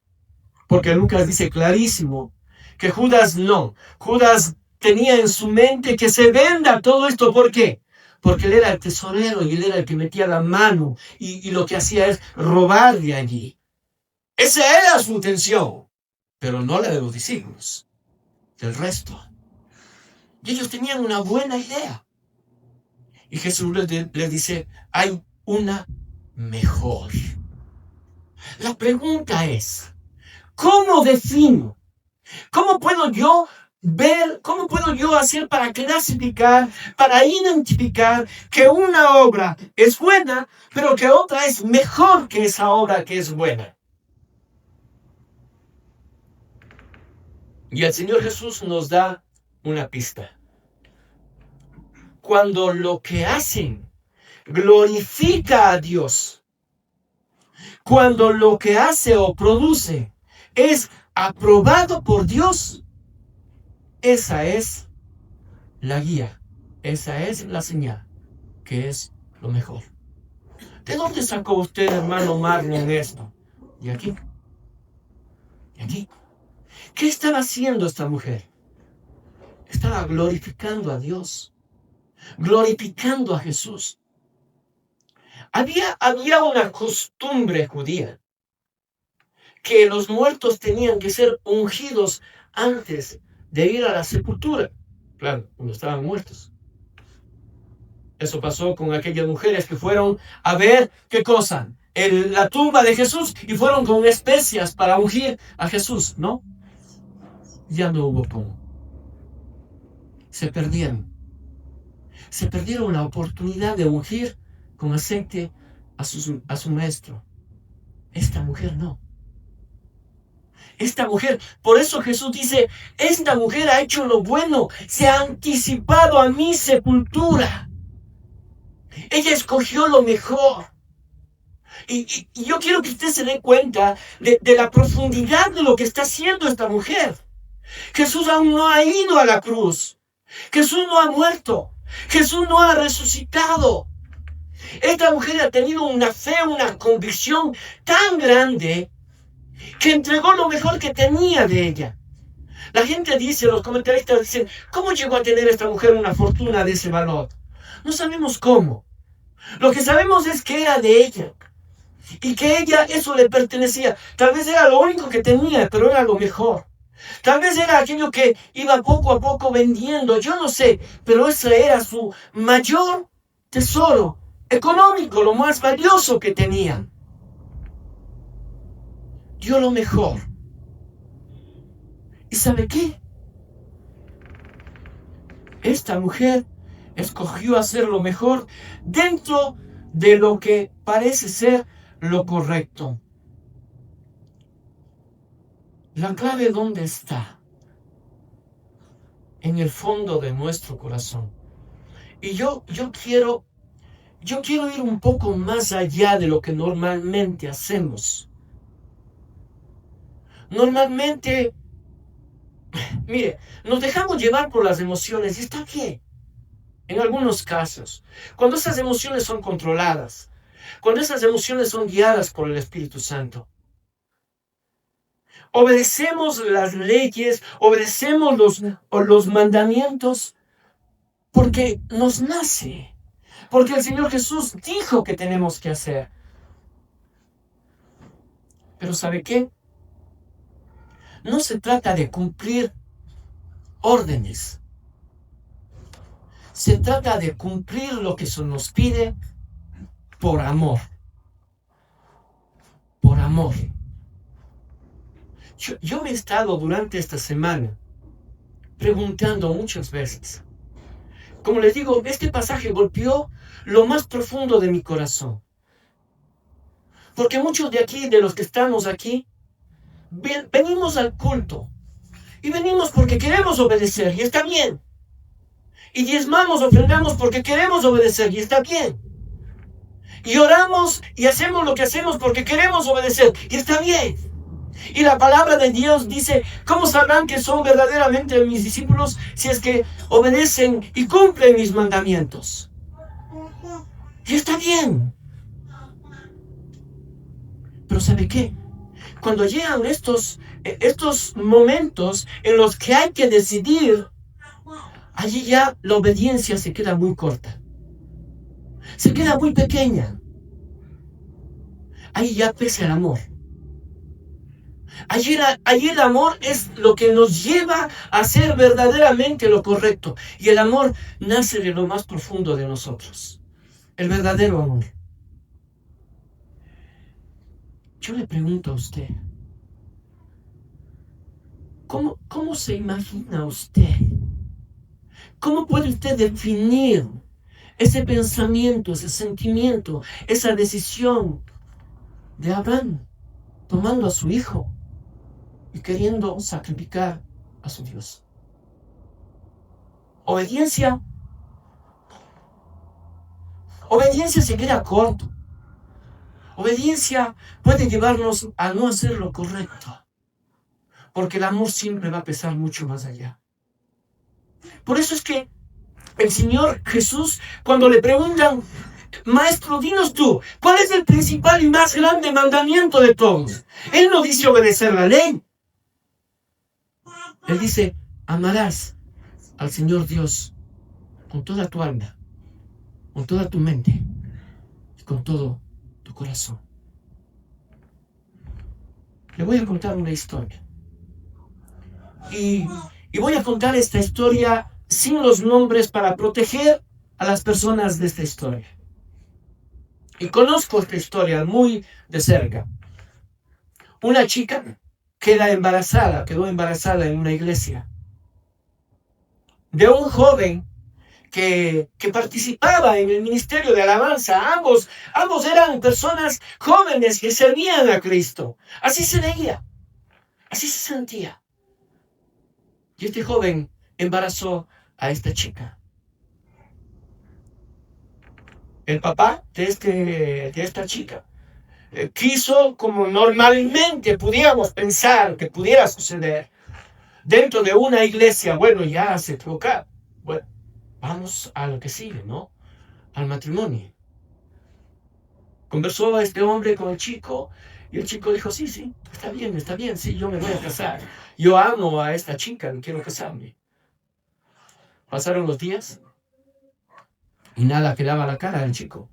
Porque Lucas dice clarísimo que Judas no. Judas tenía en su mente que se venda todo esto. ¿Por qué? Porque él era el tesorero y él era el que metía la mano y lo que hacía es robar de allí. Esa era su intención, pero no la de los discípulos, del resto. Y ellos tenían una buena idea. Y Jesús les dice, hay una mejor. La pregunta es, ¿cómo defino? ¿Cómo puedo yo ver, cómo puedo yo hacer para clasificar, para identificar que una obra es buena, pero que otra es mejor que esa obra que es buena? Y el Señor Jesús nos da una pista. Cuando lo que hacen glorifica a Dios, cuando lo que hace o produce es aprobado por Dios, esa es la guía, esa es la señal, que es lo mejor. ¿De dónde sacó usted, hermano Marlon, esto? De aquí. De aquí. ¿Qué estaba haciendo esta mujer? Estaba glorificando a Dios, glorificando a Jesús. Había una costumbre judía que los muertos tenían que ser ungidos antes de ir a la sepultura. Claro, cuando estaban muertos. Eso pasó con aquellas mujeres que fueron a ver, ¿qué cosa? La tumba de Jesús y fueron con especias para ungir a Jesús, ¿no? Ya no hubo cómo. Se perdieron. Se perdieron la oportunidad de ungir con aceite a su maestro. Esta mujer no. Esta mujer, por eso Jesús dice, esta mujer ha hecho lo bueno, se ha anticipado a mi sepultura. Ella escogió lo mejor. Y yo quiero que usted se dé cuenta de la profundidad de lo que está haciendo esta mujer. Jesús aún no ha ido a la cruz. Jesús no ha muerto. Jesús no ha resucitado. Esta mujer ha tenido una fe, una convicción tan grande que entregó lo mejor que tenía de ella. La gente dice, los comentaristas dicen, ¿cómo llegó a tener esta mujer una fortuna de ese valor? No sabemos cómo. Lo que sabemos es que era de ella. Y que ella, eso le pertenecía. Tal vez era lo único que tenía, pero era lo mejor. Tal vez era aquello que iba poco a poco vendiendo, yo no sé, pero ese era su mayor tesoro económico, lo más valioso que tenían. Dio lo mejor. ¿Y sabe qué? Esta mujer escogió hacer lo mejor dentro de lo que parece ser lo correcto. La clave, ¿dónde está? En el fondo de nuestro corazón. Y yo quiero ir un poco más allá de lo que normalmente hacemos. Normalmente, mire, nos dejamos llevar por las emociones y está bien. En algunos casos, cuando esas emociones son controladas, cuando esas emociones son guiadas por el Espíritu Santo. Obedecemos las leyes, obedecemos los mandamientos porque nos nace, porque el Señor Jesús dijo que tenemos que hacer. Pero ¿sabe qué? No se trata de cumplir órdenes. Se trata de cumplir lo que se nos pide por amor. Por amor. Yo me he estado durante esta semana preguntando muchas veces. Como les digo, este pasaje golpeó lo más profundo de mi corazón. Porque muchos de aquí, de los que estamos aquí, venimos al culto. Y venimos porque queremos obedecer, y está bien. Y diezmamos, ofrendamos porque queremos obedecer, y está bien. Y oramos y hacemos lo que hacemos porque queremos obedecer, y está bien. Y la palabra de Dios dice, ¿cómo sabrán que son verdaderamente mis discípulos si es que obedecen y cumplen mis mandamientos? Y está bien. Pero ¿sabe qué? Cuando llegan estos momentos en los que hay que decidir, allí ya la obediencia se queda muy corta. Se queda muy pequeña. Ahí ya pesa el amor. Allí el amor es lo que nos lleva a hacer verdaderamente lo correcto. Y el amor nace de lo más profundo de nosotros. El verdadero amor. Yo le pregunto a usted, ¿cómo se imagina usted? ¿Cómo puede usted definir ese pensamiento, ese sentimiento, esa decisión de Abraham tomando a su hijo y queriendo sacrificar a su Dios? Obediencia se queda corto. Obediencia puede llevarnos a no hacer lo correcto, porque el amor siempre va a pesar mucho más allá. Por eso es que el Señor Jesús, cuando le preguntan, Maestro, dinos tú, ¿cuál es el principal y más grande mandamiento de todos? Él no dice obedecer la ley. Él dice, amarás al Señor Dios con toda tu alma, con toda tu mente y con todo tu corazón. Le voy a contar una historia. Y voy a contar esta historia sin los nombres para proteger a las personas de esta historia. Y conozco esta historia muy de cerca. Una chica quedó embarazada en una iglesia de un joven que participaba en el ministerio de alabanza. Ambos eran personas jóvenes que servían a Cristo. Así se veía, así se sentía. Y este joven embarazó a esta chica. El papá de esta chica quiso, como normalmente pudiéramos pensar que pudiera suceder dentro de una iglesia, bueno, ya se equivocó. Bueno, vamos a lo que sigue, ¿no? Al matrimonio. Conversó a este hombre con el chico y el chico dijo, sí, está bien, sí, yo me voy a casar. Yo amo a esta chica, quiero casarme. Pasaron los días y nada quedaba a la cara del chico.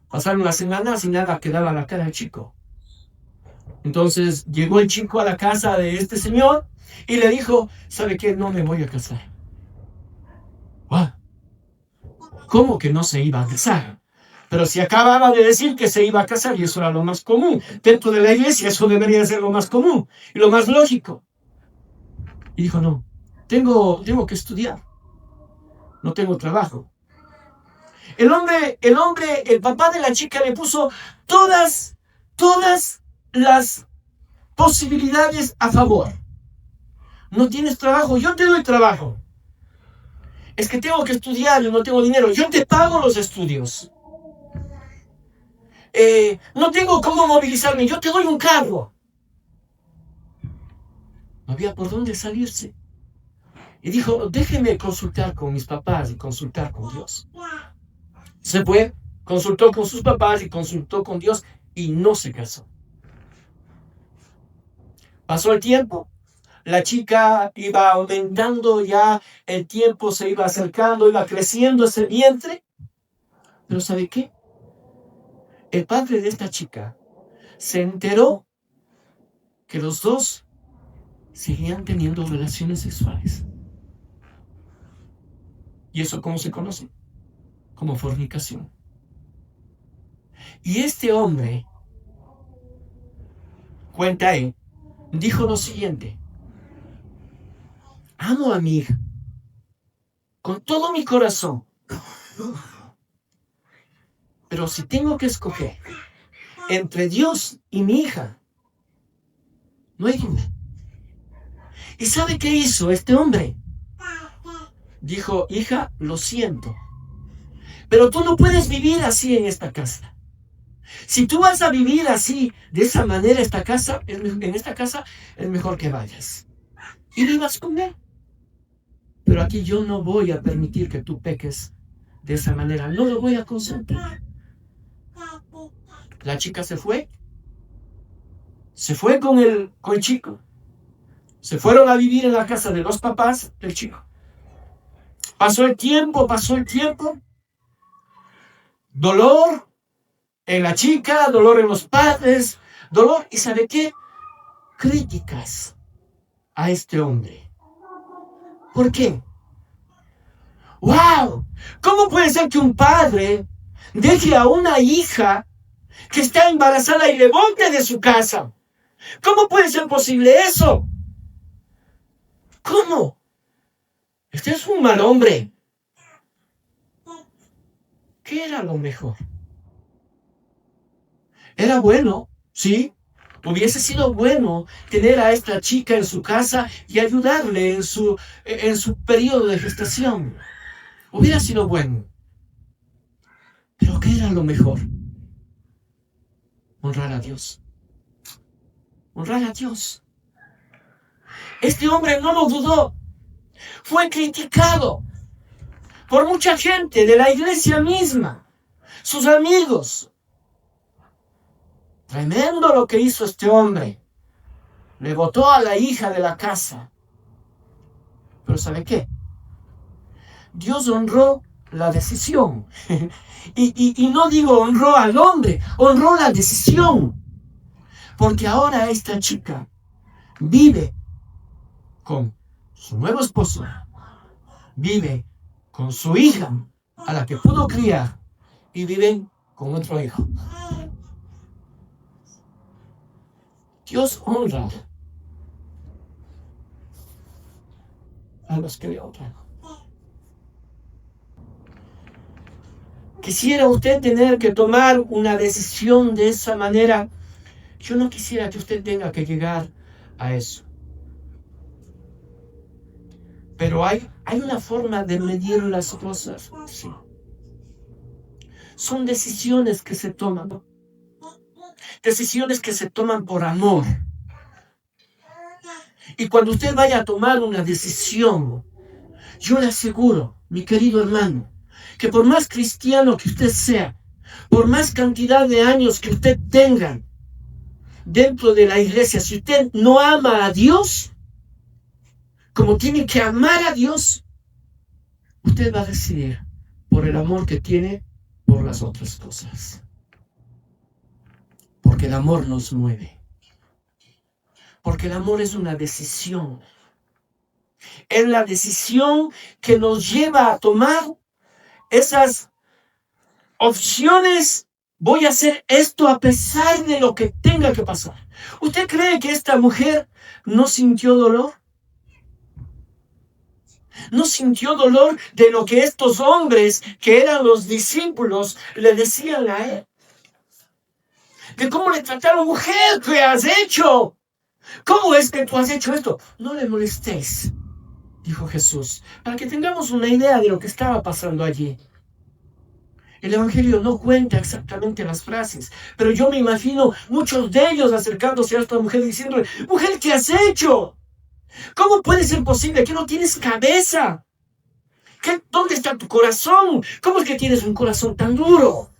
Pasaron las semanas y nada quedaba a la cara del chico. Entonces llegó el chico a la casa de este señor y le dijo, ¿sabe qué? No me voy a casar. ¿Cómo que no se iba a casar? Pero si acababa de decir que se iba a casar y eso era lo más común. Dentro de la iglesia eso debería ser lo más común y lo más lógico. Y dijo, no, tengo que estudiar. No tengo trabajo. El papá de la chica le puso todas las posibilidades a favor. No tienes trabajo, yo te doy trabajo. Es que tengo que estudiar, yo no tengo dinero, yo te pago los estudios. No tengo cómo movilizarme, yo te doy un carro. No había por dónde salirse. Y dijo, déjeme consultar con mis papás y consultar con Dios. Se fue, consultó con sus papás y consultó con Dios y no se casó. Pasó el tiempo, la chica iba aumentando ya, el tiempo se iba acercando, iba creciendo ese vientre. Pero ¿sabe qué? El padre de esta chica se enteró que los dos seguían teniendo relaciones sexuales. ¿Y eso cómo se conoce? Como fornicación. Y este hombre, cuenta él, dijo lo siguiente: amo a mi hija con todo mi corazón, pero si tengo que escoger entre Dios y mi hija, no hay duda. ¿Y sabe qué hizo este hombre? Dijo, hija, lo siento, pero tú no puedes vivir así en esta casa. Si tú vas a vivir así, de esa manera, en esta casa, es mejor que vayas y vivas con él. Pero aquí yo no voy a permitir que tú peques de esa manera. No lo voy a consentir. La chica se fue. Se fue con el chico. Se fueron a vivir en la casa de los papás del chico. Pasó el tiempo. Dolor en la chica, dolor en los padres, dolor. ¿Y sabe qué? Críticas a este hombre. ¿Por qué? ¡Wow! ¿Cómo puede ser que un padre deje a una hija que está embarazada y le bote de su casa? ¿Cómo puede ser posible eso? ¿Cómo? Este es un mal hombre. ¿Qué era lo mejor? Era bueno, sí. Hubiese sido bueno tener a esta chica en su casa y ayudarle en su periodo de gestación. Hubiera sido bueno. Pero ¿qué era lo mejor? Honrar a Dios. Honrar a Dios. Este hombre no lo dudó. Fue criticado por mucha gente de la iglesia misma, sus amigos. Tremendo lo que hizo este hombre. Le botó a la hija de la casa. Pero ¿sabe qué? Dios honró la decisión. y no digo honró al hombre, honró la decisión. Porque ahora esta chica vive con su nuevo esposo, vive con su hija, a la que pudo criar, y viven con otro hijo. Dios honra a los que le honran. Quisiera usted tener que tomar una decisión de esa manera. Yo no quisiera que usted tenga que llegar a eso. Pero hay una forma de medir las cosas. Sí. Son decisiones que se toman. Decisiones que se toman por amor. Y cuando usted vaya a tomar una decisión, yo le aseguro, mi querido hermano, que por más cristiano que usted sea, por más cantidad de años que usted tenga dentro de la iglesia, si usted no ama a Dios, como tiene que amar a Dios, usted va a decidir por el amor que tiene por las otras cosas. Porque el amor nos mueve. Porque el amor es una decisión. Es la decisión que nos lleva a tomar esas opciones. Voy a hacer esto a pesar de lo que tenga que pasar. ¿Usted cree que esta mujer no sintió dolor? ¿No sintió dolor de lo que estos hombres, que eran los discípulos, le decían a él? De cómo le trataron: mujer, ¿qué has hecho? ¿Cómo es que tú has hecho esto? No le molestéis, dijo Jesús, para que tengamos una idea de lo que estaba pasando allí. El Evangelio no cuenta exactamente las frases, pero yo me imagino muchos de ellos acercándose a esta mujer diciéndole: mujer, ¿qué has hecho? ¿Cómo puede ser posible que no tienes cabeza? ¿Dónde está tu corazón? ¿Cómo es que tienes un corazón tan duro?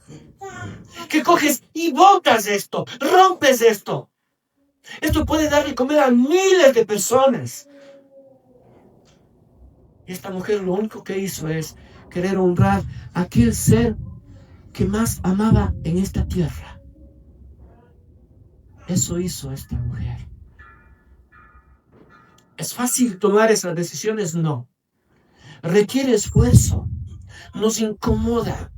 Que coges y botas esto, rompes esto. Esto puede darle comer a miles de personas. Y esta mujer lo único que hizo es querer honrar a aquel ser que más amaba en esta tierra. Eso hizo esta mujer. ¿Es fácil tomar esas decisiones? No. Requiere esfuerzo. Nos incomoda.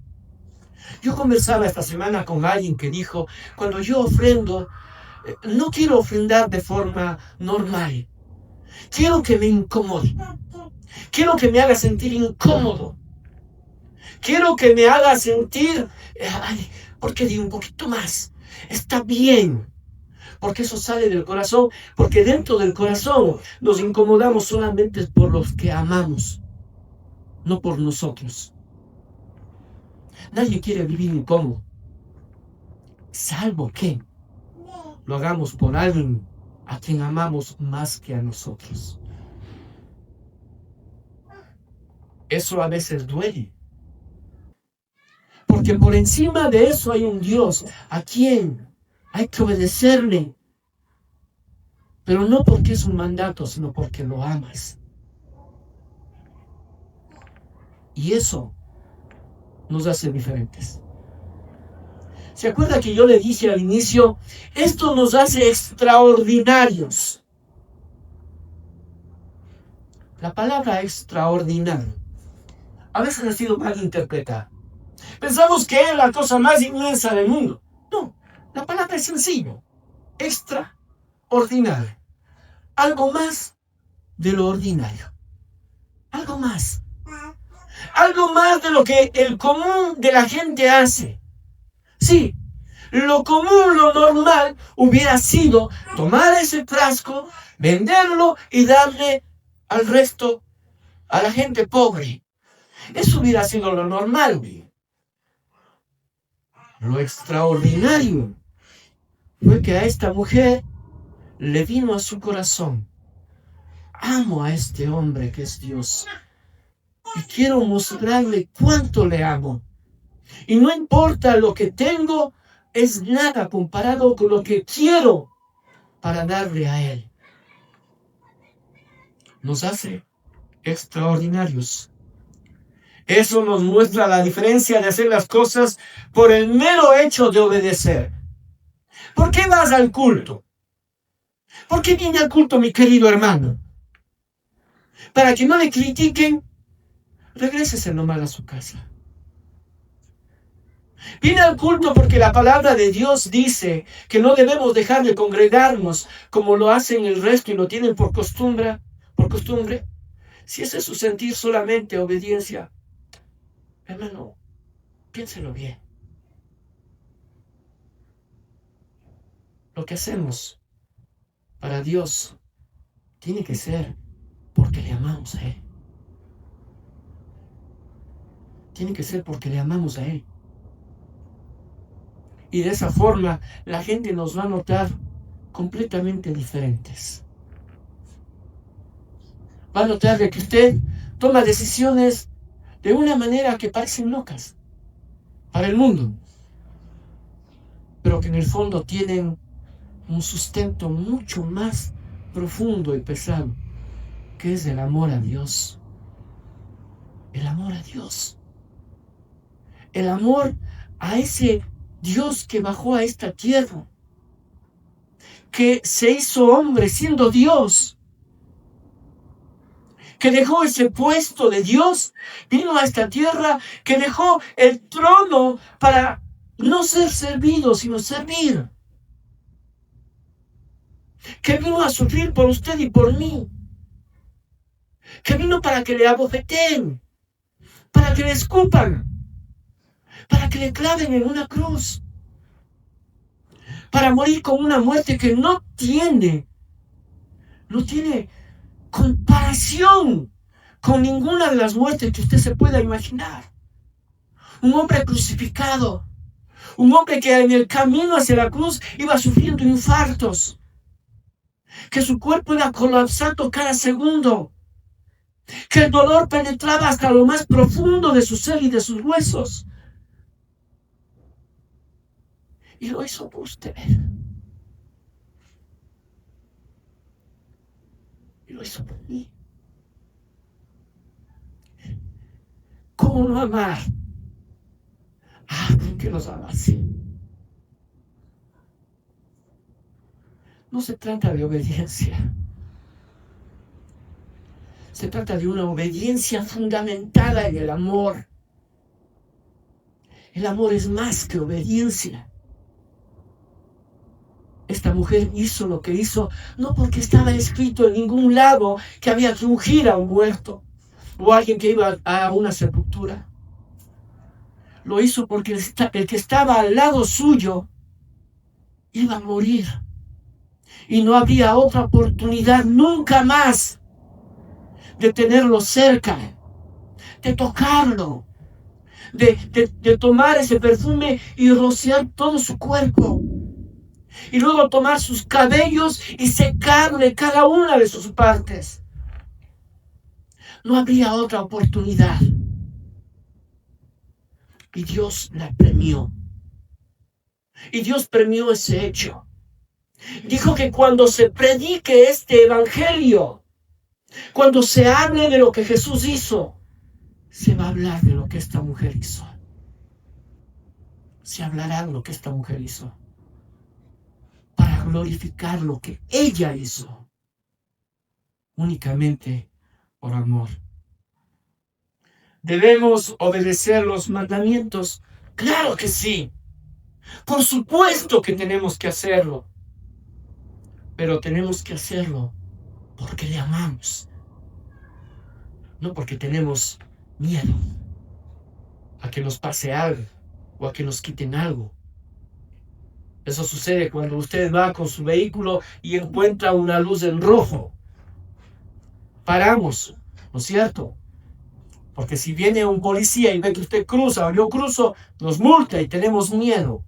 Yo conversaba esta semana con alguien que dijo: cuando yo ofrendo, no quiero ofrendar de forma normal. Quiero que me incomode. Quiero que me haga sentir incómodo. Quiero que me haga sentir, porque di un poquito más. Está bien. Porque eso sale del corazón. Porque dentro del corazón nos incomodamos solamente por los que amamos, no por nosotros. Nadie quiere vivir incómodo. salvo que lo hagamos por alguien a quien amamos más que a nosotros. Eso a veces duele. Porque por encima de eso hay un Dios a quien hay que obedecerle. Pero no porque es un mandato, sino porque lo amas. Y eso nos hace diferentes. ¿Se acuerda que yo le dije al inicio? Esto nos hace extraordinarios. La palabra extraordinario a veces ha sido mal interpretada. Pensamos que es la cosa más inmensa del mundo. No, la palabra es sencilla. Extraordinario. Algo más de lo ordinario. Algo más. Algo más de lo que el común de la gente hace. Sí, lo común, lo normal hubiera sido tomar ese frasco, venderlo y darle al resto, a la gente pobre. Eso hubiera sido lo normal. Lo extraordinario fue que a esta mujer le vino a su corazón: amo a este hombre que es Dios y quiero mostrarle cuánto le amo. Y no importa lo que tengo, es nada comparado con lo que quiero para darle a Él. Nos hace extraordinarios. Eso nos muestra la diferencia de hacer las cosas por el mero hecho de obedecer. ¿Por qué vas al culto? ¿Por qué viene al culto, mi querido hermano? Para que no le critiquen, regrésese nomás a su casa. Viene al culto porque la palabra de Dios dice que no debemos dejar de congregarnos como lo hacen el resto y lo tienen por costumbre. Si ese es su sentir, solamente obediencia, hermano, piénselo bien. Lo que hacemos para Dios tiene que ser porque le amamos a Él. Tiene que ser porque le amamos a Él. Y de esa forma la gente nos va a notar completamente diferentes. Va a notar de que usted toma decisiones de una manera que parecen locas para el mundo, pero que en el fondo tienen un sustento mucho más profundo y pesado, que es el amor a Dios. El amor a Dios. El amor a ese Dios que bajó a esta tierra, que se hizo hombre siendo Dios, que dejó ese puesto de Dios, vino a esta tierra, que dejó el trono para no ser servido, sino servir, que vino a sufrir por usted y por mí, que vino para que le abofeteen, para que le escupan, para que le claven en una cruz, para morir con una muerte que no tiene comparación con ninguna de las muertes que usted se pueda imaginar. Un hombre crucificado, un hombre que en el camino hacia la cruz iba sufriendo infartos, que su cuerpo iba colapsando cada segundo, que el dolor penetraba hasta lo más profundo de su ser y de sus huesos. Y lo hizo por usted. Y lo hizo por mí. ¿Cómo no amar a alguien que nos ama así? No se trata de obediencia. Se trata de una obediencia fundamentada en el amor. El amor es más que obediencia. Esta mujer hizo lo que hizo no porque estaba escrito en ningún lado que había que ungir a un muerto o a alguien que iba a una sepultura. Lo hizo porque el que estaba al lado suyo iba a morir y no habría otra oportunidad nunca más de tenerlo cerca, de tocarlo, de tomar ese perfume y rociar todo su cuerpo. Y luego tomar sus cabellos y secarle cada una de sus partes. No habría otra oportunidad. Y Dios la premió. Y Dios premió ese hecho. Dijo que cuando se predique este evangelio, cuando se hable de lo que Jesús hizo, se va a hablar de lo que esta mujer hizo. Se hablará de lo que esta mujer hizo. Para glorificar lo que ella hizo. Únicamente por amor. ¿Debemos obedecer los mandamientos? Claro que sí. Por supuesto que tenemos que hacerlo. Pero tenemos que hacerlo porque le amamos. No porque tenemos miedo a que nos pase algo o a que nos quiten algo. Eso sucede cuando usted va con su vehículo y encuentra una luz en rojo. Paramos, ¿no es cierto? Porque si viene un policía y ve que usted cruza o yo cruzo, nos multa y tenemos miedo.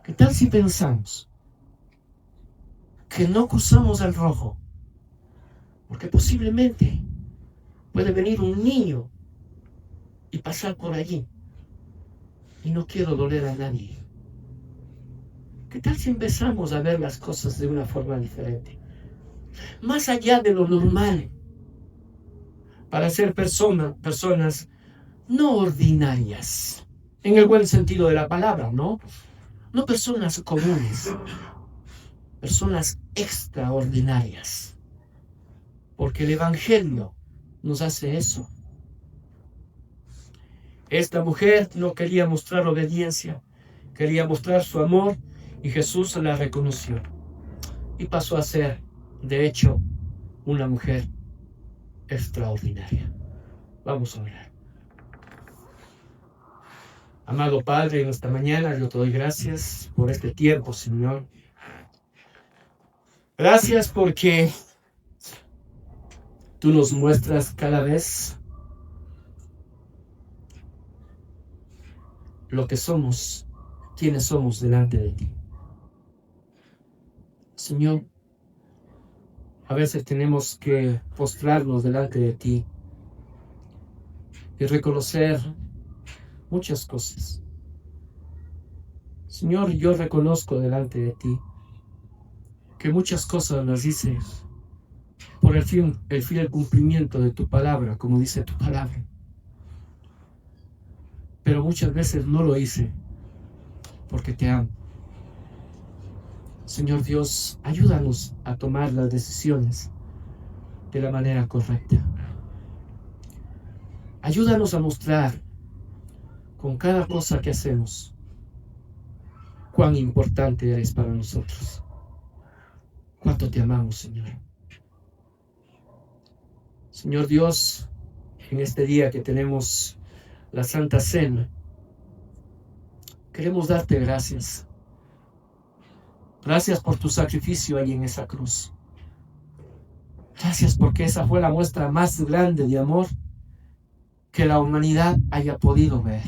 ¿Qué tal si pensamos que no cruzamos el rojo? Porque posiblemente puede venir un niño y pasar por allí. Y no quiero doler a nadie. ¿Qué tal si empezamos a ver las cosas de una forma diferente? Más allá de lo normal. Para ser personas no ordinarias. En el buen sentido de la palabra, ¿no? No personas comunes. Personas extraordinarias. Porque el Evangelio nos hace eso. Esta mujer no quería mostrar obediencia, quería mostrar su amor y Jesús la reconoció. Y pasó a ser, de hecho, una mujer extraordinaria. Vamos a orar. Amado Padre, en esta mañana yo te doy gracias por este tiempo, Señor. Gracias porque tú nos muestras cada vez lo que somos, quiénes somos delante de ti. Señor, a veces tenemos que postrarnos delante de ti y reconocer muchas cosas. Señor, yo reconozco delante de ti que muchas cosas las hice por el fiel cumplimiento de tu palabra, como dice tu palabra. Pero muchas veces no lo hice porque te amo. Señor Dios, ayúdanos a tomar las decisiones de la manera correcta. Ayúdanos a mostrar con cada cosa que hacemos cuán importante eres para nosotros. Cuánto te amamos, Señor. Señor Dios, en este día que tenemos la Santa Cena, queremos darte gracias. Gracias por tu sacrificio ahí en esa cruz. Gracias porque esa fue la muestra más grande de amor que la humanidad haya podido ver.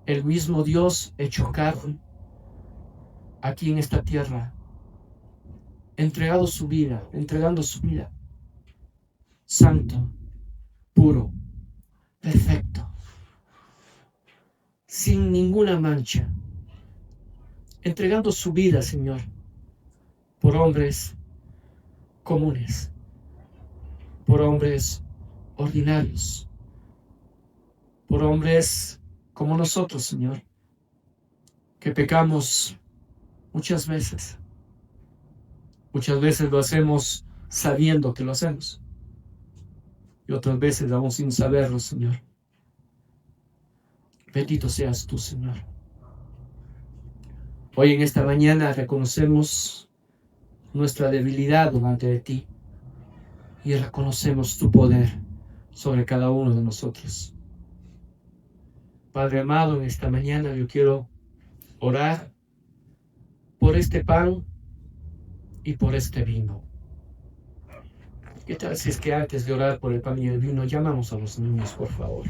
El mismo Dios hecho carne aquí en esta tierra, entregando su vida, santo, puro, perfecto, sin ninguna mancha, entregando su vida, Señor, por hombres comunes, por hombres ordinarios, por hombres como nosotros, Señor, que pecamos muchas veces. Muchas veces lo hacemos sabiendo que lo hacemos. Y otras veces aún sin saberlo, Señor. Bendito seas tú, Señor. Hoy en esta mañana reconocemos nuestra debilidad delante de ti y reconocemos tu poder sobre cada uno de nosotros. Padre amado, en esta mañana yo quiero orar por este pan y por este vino. ¿Qué tal si es que antes de orar por el pan y el vino llamamos a los niños, por favor?